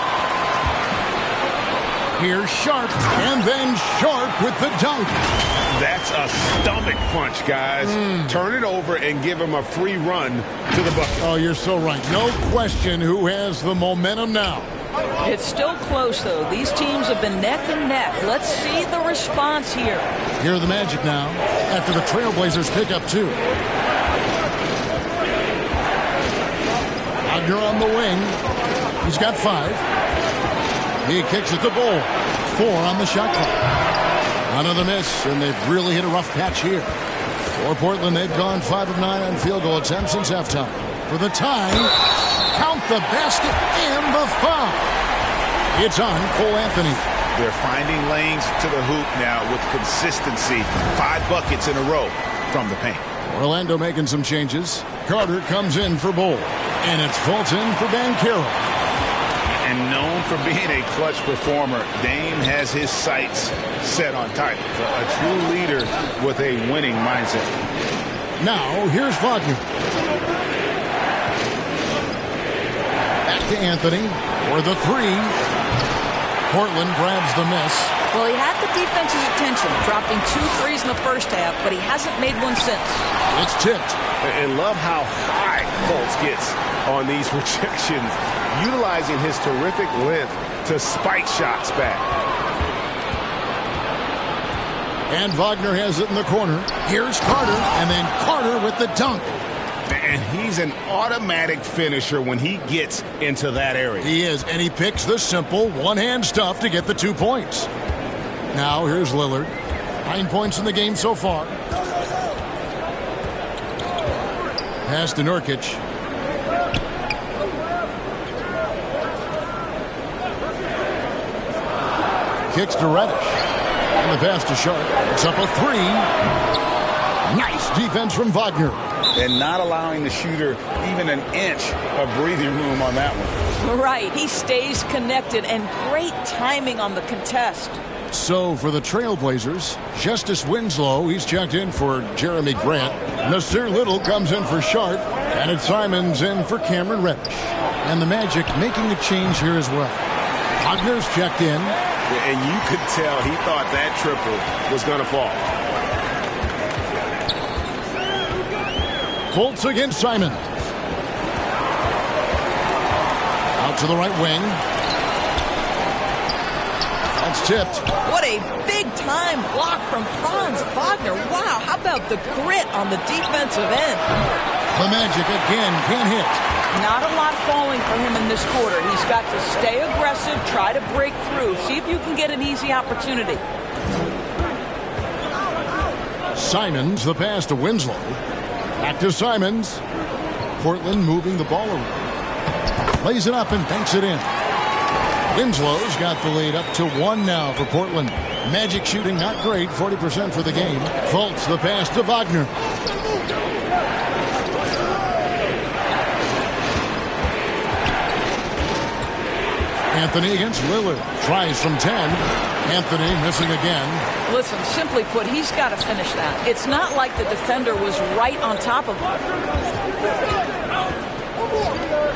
Here's Sharp, and then Sharp with the dunk. That's a stomach punch, guys. Turn it over and give him a free run to the bucket. Oh, you're so right. No question who has the momentum now. It's still close, though. These teams have been neck and neck. Let's see the response here. Here are the Magic now after the Trailblazers pick up 2. Wagner on the wing. He's got 5. He kicks it to Bull. 4 on the shot clock. Another miss, and they've really hit a rough patch here. For Portland, they've gone 5 of 9 on field goal attempts since halftime. For the tie, count the basket and the foul. It's on Cole Anthony. They're finding lanes to the hoop now with consistency. 5 buckets in a row from the paint. Orlando making some changes. Carter comes in for Bull. And it's Fulton for Banchero. And known for being a clutch performer, Dame has his sights set on titles. A true leader with a winning mindset. Now, here's Wagner. Back to Anthony for the 3. Portland grabs the miss. Well, he had the defense's attention, dropping 2 threes in the first half, but he hasn't made one since. It's tipped. And love how high Fultz gets on these rejections, utilizing his terrific length to spike shots back. And Wagner has it in the corner. Here's Carter, and then Carter with the dunk. And he's an automatic finisher when he gets into that area. He is, and he picks the simple one-hand stuff to get the 2 points. Now, here's Lillard. 9 points in the game so far. Pass to Nurkic. Kicks to Reddish. And the pass to Sharp. It's up a 3. Nice defense from Wagner. And not allowing the shooter even an inch of breathing room on that one. Right. He stays connected, and great timing on the contest. So for the Trailblazers, Justice Winslow, he's checked in for Jeremy Grant. Nasir Little comes in for Sharp. And it's Simons in for Cameron Reddish. And the Magic making a change here as well. Wagner's checked in. And you could tell he thought that triple was going to fall. Fultz against Simon. Out to the right wing. That's tipped. What a big-time block from Franz Wagner. Wow, how about the grit on the defensive end? The Magic again can't hit. Not a lot falling for him in this quarter. He's got to stay aggressive, try to break through, see if you can get an easy opportunity. Simons, the pass to Winslow. Back to Simons. Portland moving the ball around. Plays it up and banks it in. Winslow's got the lead up to 1 now for Portland. Magic shooting not great, 40% for the game. Fultz, the pass to Wagner. Anthony against Lillard. Tries from 10. Anthony missing again. Listen, simply put, he's got to finish that. It's not like the defender was right on top of him.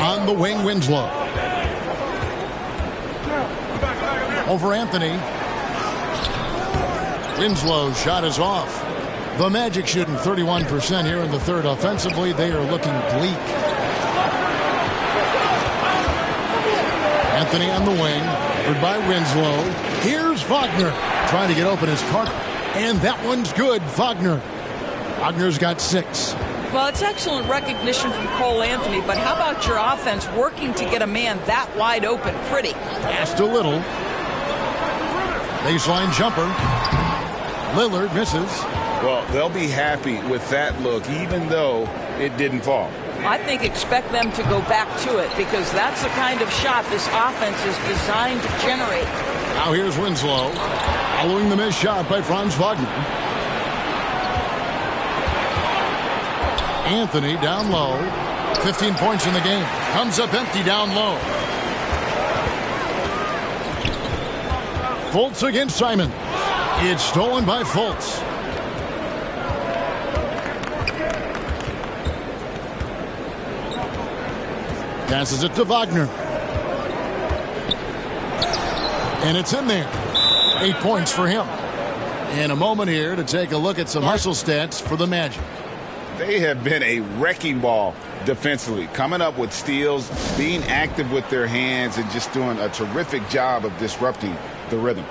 On the wing, Winslow. Over Anthony. Winslow's shot is off. The Magic shooting 31% here in the third. Offensively, they are looking bleak. Anthony on the wing. Covered by Winslow. Here's Wagner. Trying to get open as Carter. And that one's good. Wagner. Wagner's got 6. Well, it's excellent recognition from Cole Anthony, but how about your offense working to get a man that wide open? Pretty. Pass to Little. Baseline jumper. Lillard misses. Well, they'll be happy with that look, even though it didn't fall. I think expect them to go back to it because that's the kind of shot this offense is designed to generate. Now here's Winslow. Following the missed shot by Franz Wagner. Anthony down low. 15 points in the game. Comes up empty down low. Fultz against Simon. It's stolen by Fultz. Passes it to Wagner. And it's in there. 8 points for him. In a moment here to take a look at some hustle stats for the Magic. They have been a wrecking ball defensively, coming up with steals, being active with their hands, and just doing a terrific job of disrupting the rhythm.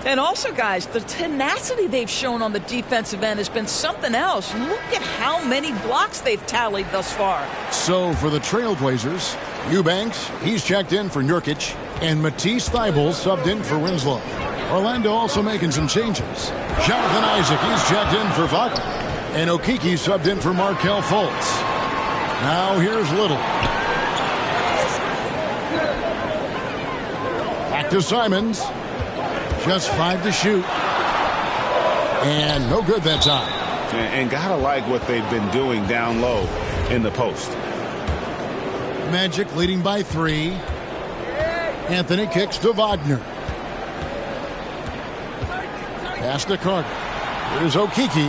And also, guys, the tenacity they've shown on the defensive end has been something else. Look at how many blocks they've tallied thus far. So for the Trailblazers, Eubanks, he's checked in for Nurkic, and Matisse Thybulle subbed in for Winslow. Orlando also making some changes. Jonathan Isaac, he's checked in for Wagner, and Okeke subbed in for Markelle Fultz. Now here's Little. Back to Simons. Just 5 to shoot. And no good that time. And gotta like what they've been doing down low in the post. Magic leading by 3. Anthony kicks to Wagner. Pass to Carter. Here's Okeke.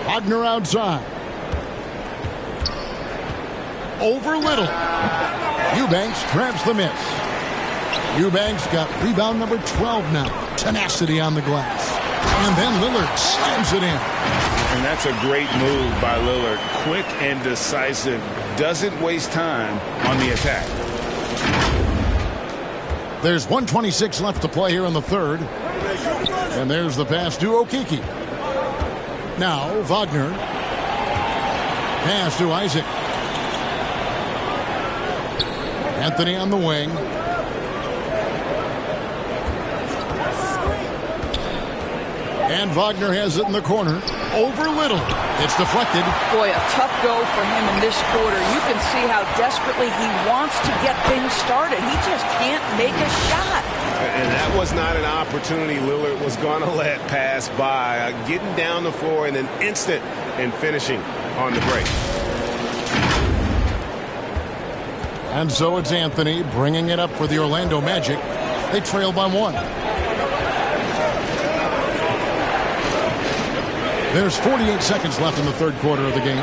Wagner outside. Over Little. Eubanks grabs the miss. Eubanks got rebound number 12 now. Tenacity on the glass. And then Lillard slams it in. And that's a great move by Lillard. Quick and decisive. Doesn't waste time on the attack. There's 1:26 left to play here in the third. And there's the pass to Okeke. Now Wagner. Pass to Isaac. Anthony on the wing. And Wagner has it in the corner. Over Little. It's deflected. Boy, a tough go for him in this quarter. You can see how desperately he wants to get things started. He just can't make a shot. And that was not an opportunity Lillard was going to let pass by. Getting down the floor in an instant and finishing on the break. And so it's Anthony bringing it up for the Orlando Magic. They trail by 1. There's 48 seconds left in the third quarter of the game.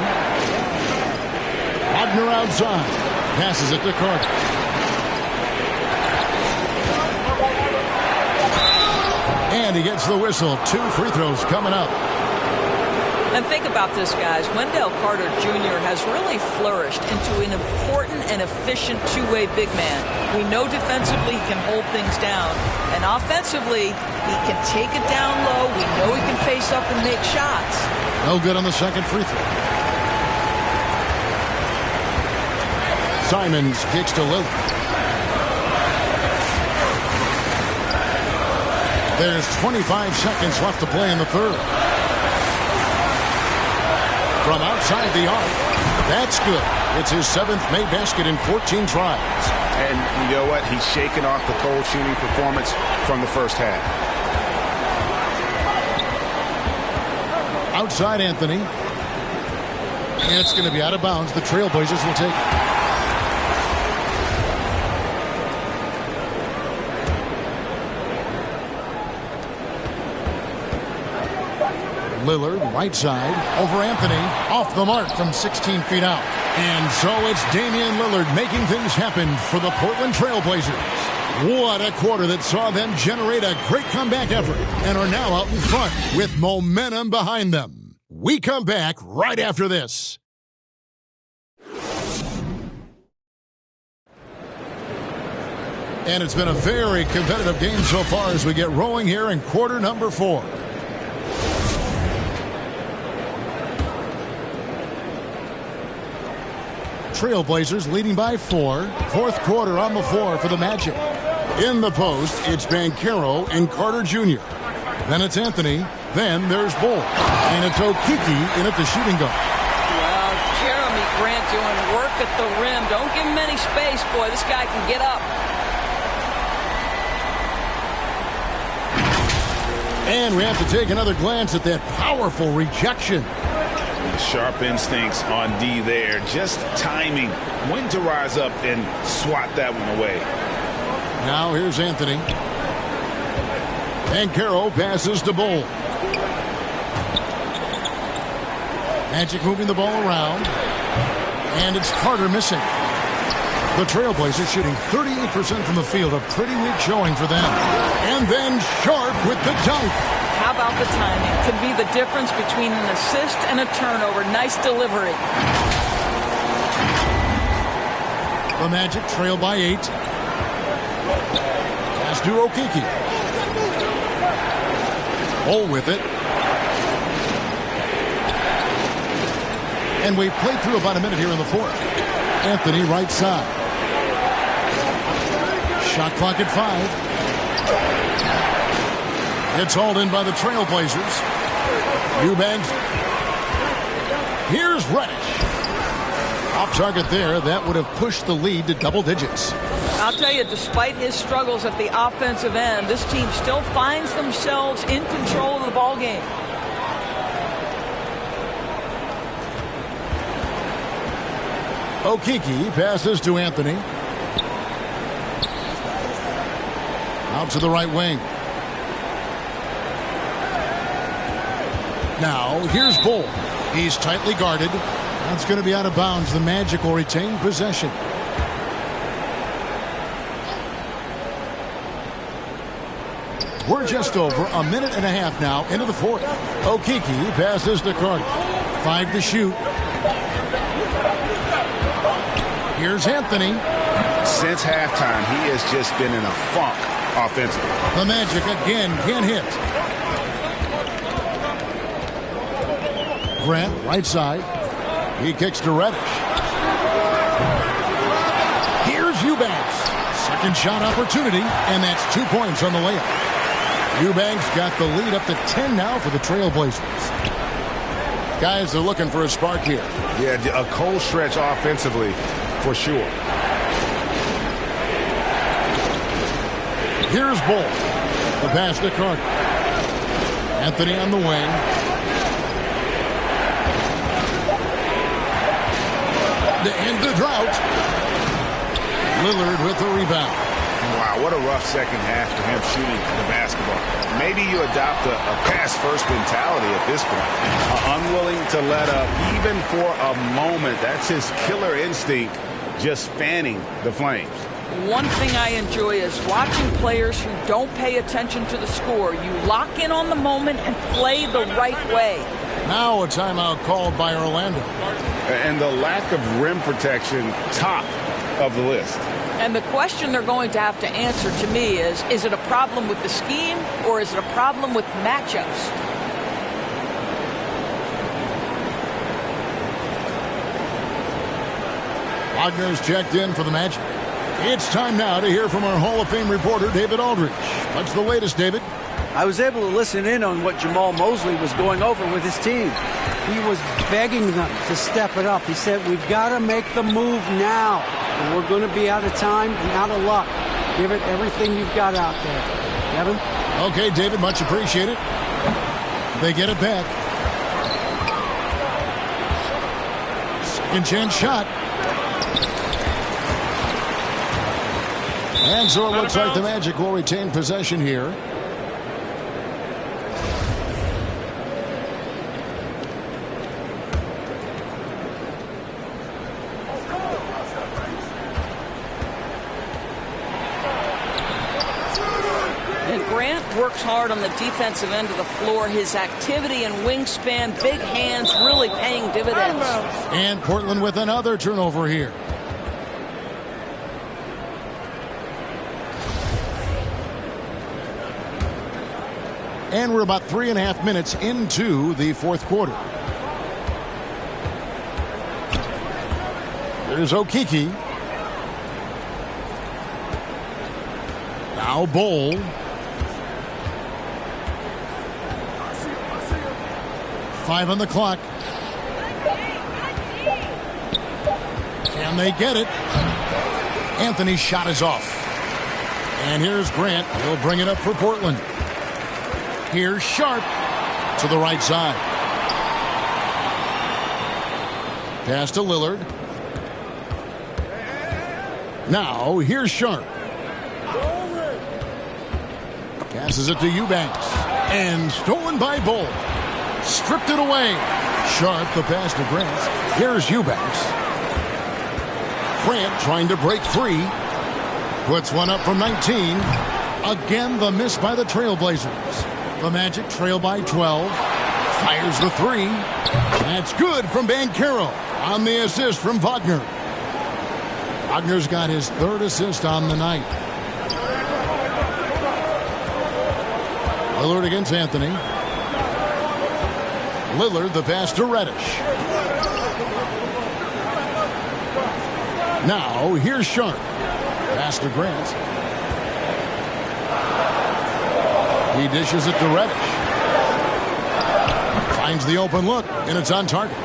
Wagner outside. Passes it to Carter. And he gets the whistle. 2 free throws coming up. And think about this, guys. Wendell Carter Jr. has really flourished into an important and efficient two-way big man. We know defensively he can hold things down. And offensively, he can take it down low. We know he can face up and make shots. No good on the second free throw. Simons kicks to Lillard. There's 25 seconds left to play in the third. From outside the arc. That's good. It's his 7th made basket in 14 tries. And you know what? He's shaking off the cold shooting performance from the first half. Outside Anthony. And it's going to be out of bounds. The Trailblazers will take it. Lillard, right side, over Anthony, off the mark from 16 feet out. And so it's Damian Lillard making things happen for the Portland Trailblazers. What a quarter that saw them generate a great comeback effort and are now out in front with momentum behind them. We come back right after this. And it's been a very competitive game so far as we get rolling here in quarter number 4. Trailblazers leading by 4. Fourth quarter on the floor for the Magic. In the post, it's Banchero and Carter Jr. Then it's Anthony. Then there's Bull. And it's Okeke in at the shooting guard. Well, Jeremy Grant doing work at the rim. Don't give him any space, boy. This guy can get up. And we have to take another glance at that powerful rejection. Sharp instincts on D there. Just timing when to rise up and swat that one away. Now here's Anthony. And Banchero passes to Bull. Magic moving the ball around. And it's Carter missing. The Trailblazers shooting 38% from the field. A pretty weak showing for them. And then Sharp with the dunk. How about the timing? Could be the difference between an assist and a turnover. Nice delivery. The Magic trail by 8. Pass to Okeke. Bull with it. And we've played through about a minute here in the fourth. Anthony right side. Shot clock at 5. It's hauled in by the Trailblazers. Eubanks. Here's Reddish. Off target there. That would have pushed the lead to double digits. I'll tell you, despite his struggles at the offensive end, this team still finds themselves in control of the ball game. Okeke passes to Anthony. Out to the right wing. Now, here's Bull. He's tightly guarded. That's going to be out of bounds. The Magic will retain possession. We're just over a minute and a half now into the fourth. Okeke passes to Carter. 5 to shoot. Here's Anthony. Since halftime, he has just been in a funk offensively. The Magic again can't hit. Grant, right side. He kicks to Reddish. Here's Eubanks. Second shot opportunity, and that's 2 points on the layup. Eubanks got the lead up to 10 now for the Trailblazers. Guys, they're looking for a spark here. Yeah, a cold stretch offensively for sure. Here's Bull. The pass to Carter. Anthony on the wing. To end the drought. Lillard with the rebound. Wow, what a rough second half for him shooting the basketball. Maybe you adopt a pass-first mentality at this point. Unwilling to let up even for a moment. That's his killer instinct, just fanning the flames. One thing I enjoy is watching players who don't pay attention to the score. You lock in on the moment and play the right way. Now a timeout called by Orlando. And the lack of rim protection, top of the list. And the question they're going to have to answer to me is it a problem with the scheme or is it a problem with matchups? Wagner's checked in for the Magic. It's time now to hear from our Hall of Fame reporter, David Aldridge. What's the latest, David? I was able to listen in on what Jamal Mosley was going over with his team. He was begging them to step it up. He said, we've got to make the move now. And we're going to be out of time and out of luck. Give it everything you've got out there. Kevin? Okay, David, much appreciated. They get it back. Second chance shot. And so it looks like the Magic will retain possession here. Works hard on the defensive end of the floor. His activity and wingspan, big hands, really paying dividends. And Portland with another turnover here. And we're about 3.5 minutes into the fourth quarter. There's Okeke. Now Bull. Five on the clock. Can they get it? Anthony's shot is off. And here's Grant. He'll bring it up for Portland. Here's Sharp to the right side. Pass to Lillard. Now here's Sharp. Passes it to Eubanks. And stolen by Bull. Stripped it away. Sharp, the pass to Grant. Here's Eubanks. Grant trying to break free. Puts one up from 19. Again, the miss by the Trailblazers. The Magic trail by 12. Fires the three. That's good from Banchero on the assist from Wagner. Wagner's got his third assist on the night. Lillard against Anthony. Lillard, the pass to Reddish. Now, here's Sharp. Pass to Grant. He dishes it to Reddish. Finds the open look, and it's on target.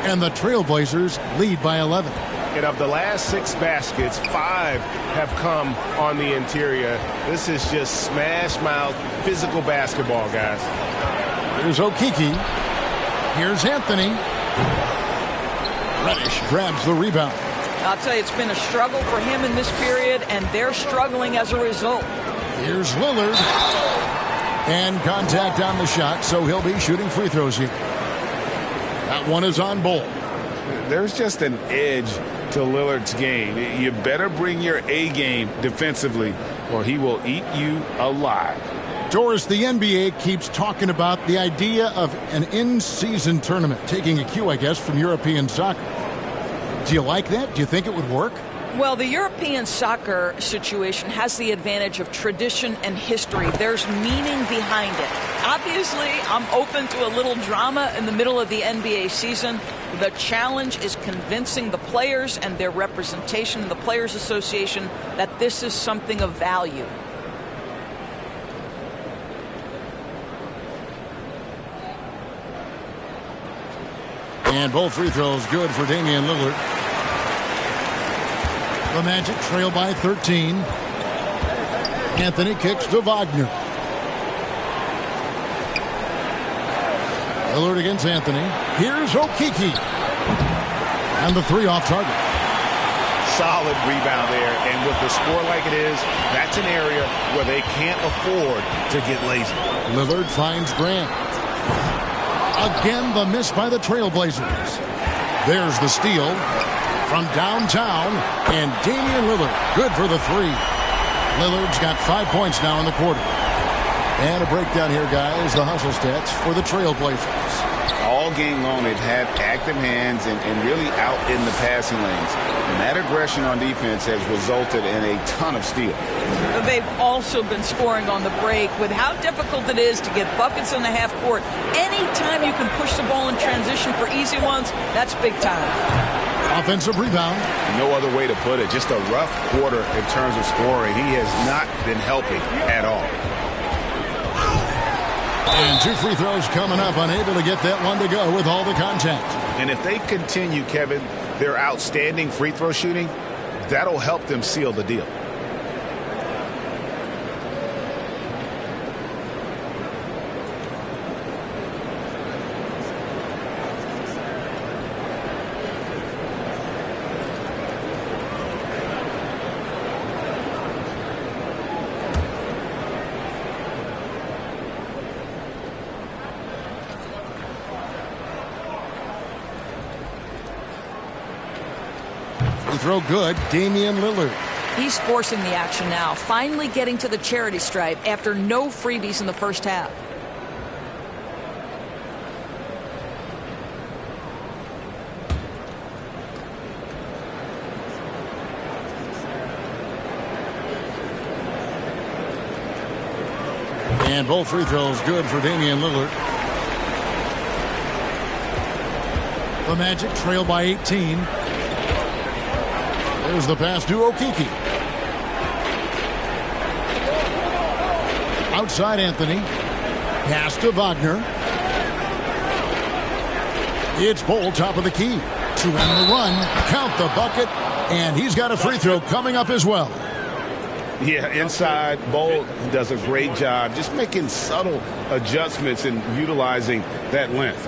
And the Trailblazers lead by 11. And of the last 6 baskets, 5 have come on the interior. This is just smash-mouth, physical basketball, guys. Here's Okeke. Here's Anthony. Reddish grabs the rebound. I'll tell you, it's been a struggle for him in this period, and they're struggling as a result. Here's Lillard. And contact on the shot, so he'll be shooting free throws here. That one is on Bol. There's just an edge to Lillard's game. You better bring your A game defensively, or he will eat you alive. Doris, the NBA keeps talking about the idea of an in-season tournament, taking a cue, I guess, from European soccer. Do you like that? Do you think it would work? Well, the European soccer situation has the advantage of tradition and history. There's meaning behind it. Obviously, I'm open to a little drama in the middle of the NBA season. The challenge is convincing the players and their representation in the Players Association that this is something of value. And both free throws good for Damian Lillard. The Magic trail by 13. Anthony kicks to Wagner. Lillard against Anthony. Here's Okeke. And the 3 off target. Solid rebound there. And with the score like it is, that's an area where they can't afford to get lazy. Lillard finds Grant. Again, the miss by the Trailblazers. There's the steal from downtown, and Damian Lillard, good for the 3. Lillard's got 5 points now in the quarter. And a breakdown here, guys, the hustle stats for the Trailblazers. All game long, they've had active hands and really out in the passing lanes. And that aggression on defense has resulted in a ton of steals. They've also been scoring on the break. With how difficult it is to get buckets in the half court, anytime you can push the ball in transition for easy ones, that's big time. Offensive rebound. No other way to put it. Just a rough quarter in terms of scoring. He has not been helping at all. And 2 free throws coming up, unable to get that one to go with all the contact. And if they continue, Kevin, their outstanding free throw shooting, that'll help them seal the deal. Throw good, Damian Lillard. He's forcing the action now, finally getting to the charity stripe after no freebies in the first half. And both free throws good for Damian Lillard. The Magic trail by 18. There's the pass to Okeke. Outside Anthony. Pass to Wagner. It's Bol, top of the key. To end the run. Count the bucket. And he's got a free throw coming up as well. Yeah, inside, Bol does a great job just making subtle adjustments and utilizing that length.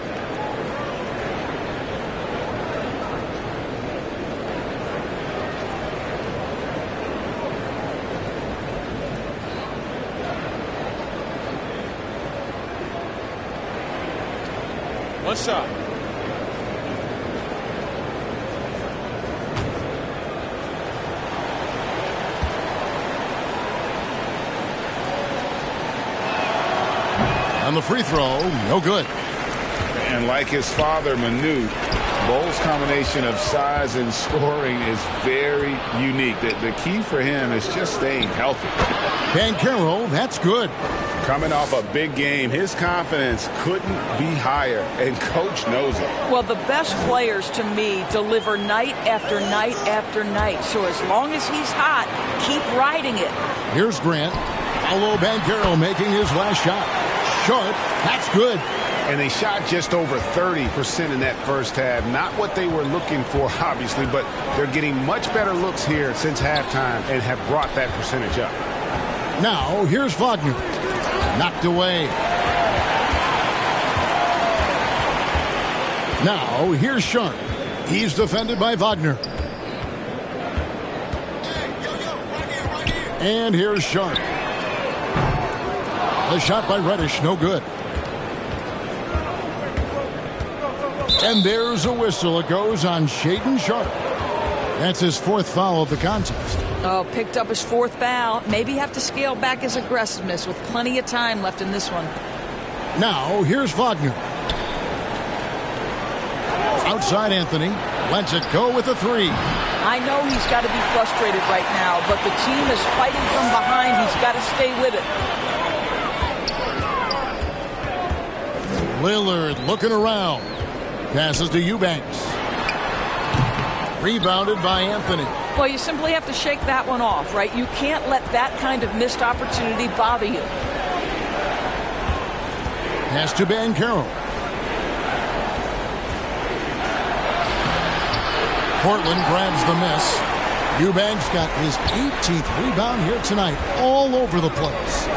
What's up? On the free throw, no good. And like his father, Manu, Bowles' combination of size and scoring is very unique. The key for him is just staying healthy. Banchero, that's good. Coming off a big game, his confidence couldn't be higher, and Coach knows it. Well, the best players, to me, deliver night after night after night. So as long as he's hot, keep riding it. Here's Grant. Paolo Banchero making his last shot. Short, that's good. And they shot just over 30% in that first half. Not what they were looking for, obviously, but they're getting much better looks here since halftime and have brought that percentage up. Now, here's Wagner. Knocked away. Now, here's Sharp. He's defended by Wagner. And here's Sharp. The shot by Reddish, no good. And there's a whistle. It goes on Shaedon Sharp. That's his fourth foul of the contest. Oh, picked up his fourth foul. Maybe have to scale back his aggressiveness with plenty of time left in this one. Now, here's Wagner. Outside Anthony. Lets it go with a three. I know he's got to be frustrated right now, but the team is fighting from behind. He's got to stay with it. Lillard looking around. Passes to Eubanks. Rebounded by Anthony. Well, you simply have to shake that one off, right? You can't let that kind of missed opportunity bother you. Pass to Banchero. Portland grabs the miss. Eubanks got his 18th rebound here tonight, all over the place.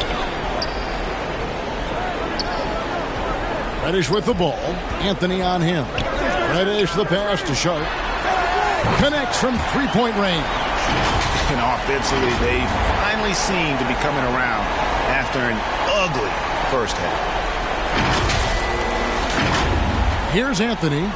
Reddish with the ball. Anthony on him. Reddish the pass to Sharp. Connects from three-point range. And offensively, they finally seem to be coming around after an ugly first half. Here's Anthony.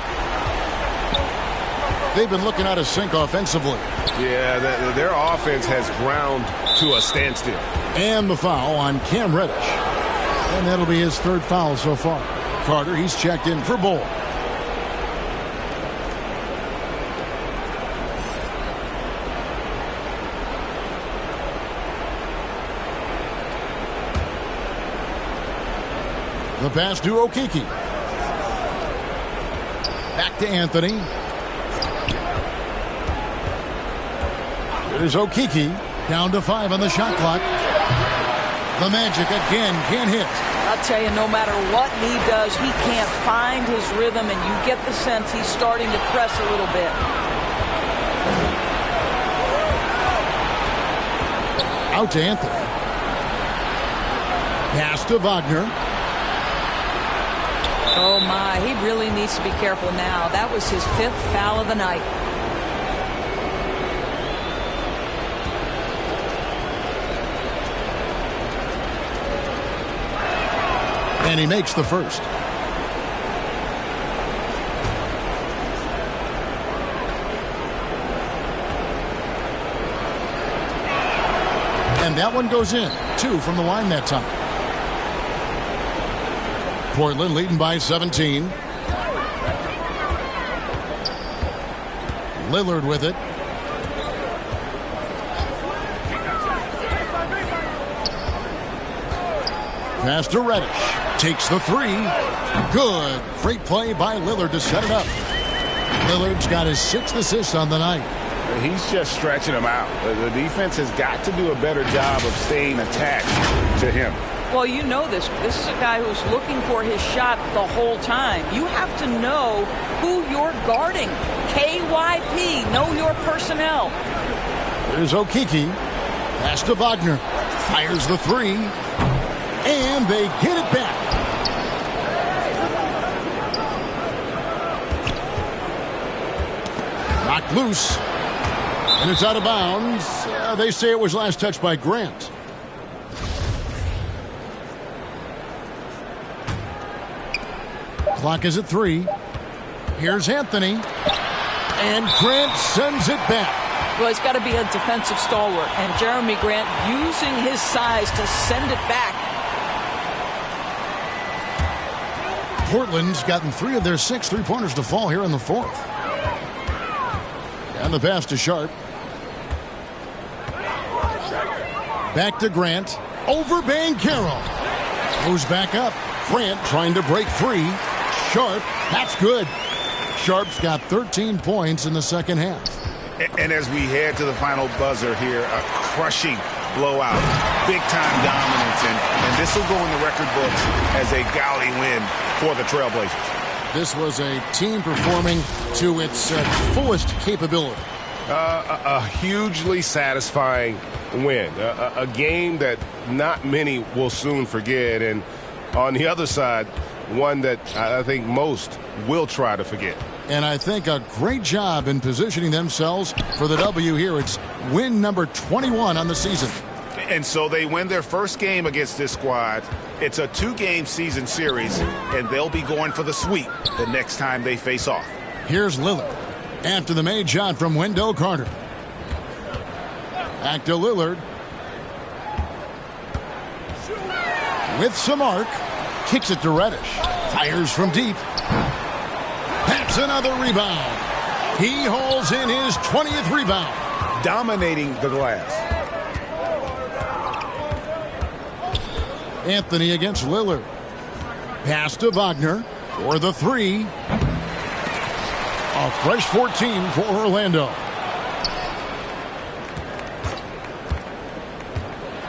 They've been looking out of sync offensively. Yeah, their offense has ground to a standstill. And the foul on Cam Reddish. And that'll be his third foul so far. Carter, he's checked in for Bull. The pass to Okeke. Back to Anthony. There's Okeke. Down to 5 on the shot clock. The Magic again can't hit. I'll tell you, no matter what he does, he can't find his rhythm, and you get the sense he's starting to press a little bit. Out to Anthony. Pass to Wagner. Oh, my. He really needs to be careful now. That was his 5th foul of the night. And he makes the first. And that one goes in. 2 from the line that time. Portland leading by 17. Lillard with it. Pass to Reddish. Takes the three. Good. Great play by Lillard to set it up. Lillard's got his 6th assist on the night. He's just stretching him out. The defense has got to do a better job of staying attached to him. Well, you know this. This is a guy who's looking for his shot the whole time. You have to know who you're guarding. KYP. Know your personnel. There's Okeke. Pass to Wagner. Fires the three. And they get it back. Knocked loose. And it's out of bounds. They say it was last touched by Grant. Clock is at 3. Here's Anthony. And Grant sends it back. Well, he's got to be a defensive stalwart. And Jeremy Grant using his size to send it back. Portland's gotten 3 of their 6 3-pointers to fall here in the 4th. And the pass to Sharp. Back to Grant. Over Banchero. Goes back up. Grant trying to break free. Sharp. That's good. Sharp's got 13 points in the second half. And as we head to the final buzzer here, a crushing blowout. Big-time dominance. And this will go in the record books as a gaudy win for the Trailblazers. This was a team performing to its fullest capability. A hugely satisfying win. A game that not many will soon forget. And on the other side, one that I think most will try to forget. And I think a great job in positioning themselves for the W here. It's win number 21 on the season. And so they win their first game against this squad. It's a 2-game season series, and they'll be going for the sweep the next time they face off. Here's Lillard. After the made shot from Wendell Carter. Back to Lillard. With some arc. Kicks it to Reddish. Fires from deep. That's another rebound. He hauls in his 20th rebound. Dominating the glass. Anthony against Lillard. Pass to Wagner for the 3. A fresh 14 for Orlando.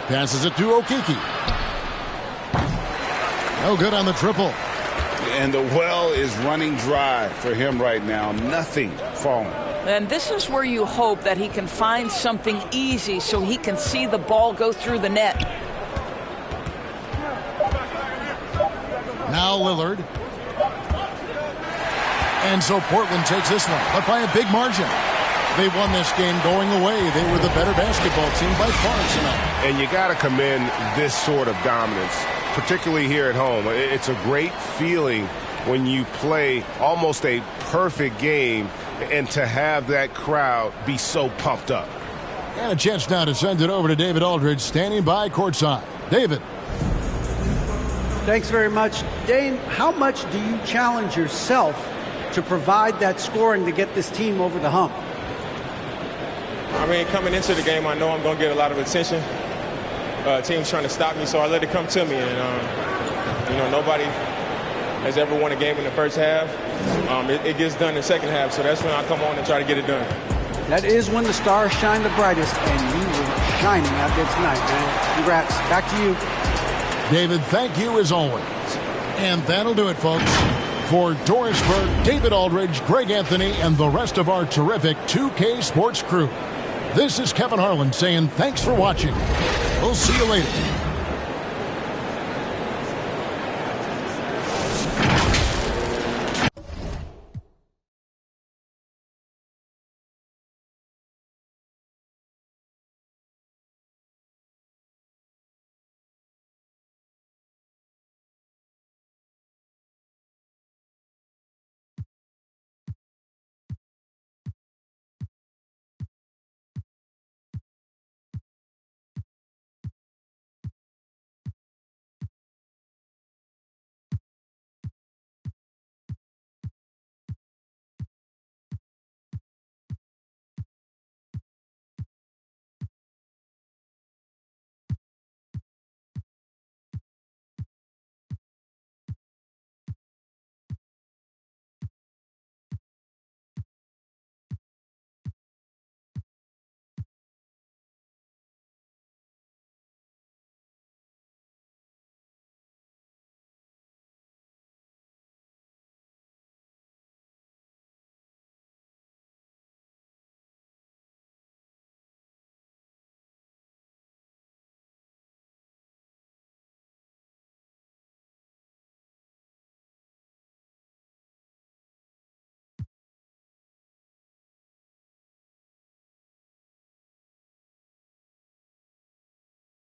Passes it to Okeke. No good on the triple. And the well is running dry for him right now. Nothing falling. And this is where you hope that he can find something easy so he can see the ball go through the net. Now Lillard. And so Portland takes this one, but by a big margin. They won this game going away. They were the better basketball team by far tonight. And you got to commend this sort of dominance, particularly here at home. It's a great feeling when you play almost a perfect game and to have that crowd be so pumped up. And a chance now to send it over to David Aldridge, standing by courtside. David. Thanks very much. Dane, how much do you challenge yourself to provide that scoring to get this team over the hump? I mean, coming into the game, I know I'm going to get a lot of attention. Team's trying to stop me, so I let it come to me. And, nobody has ever won a game in the first half. It gets done in the second half, so that's when I come on and try to get it done. That is when the stars shine the brightest, and you were shining out there tonight, man. Congrats. Back to you. David, thank you as always. And that'll do it, folks. For Doris Burke, David Aldridge, Greg Anthony, and the rest of our terrific 2K Sports crew, this is Kevin Harlan saying thanks for watching. We'll see you later.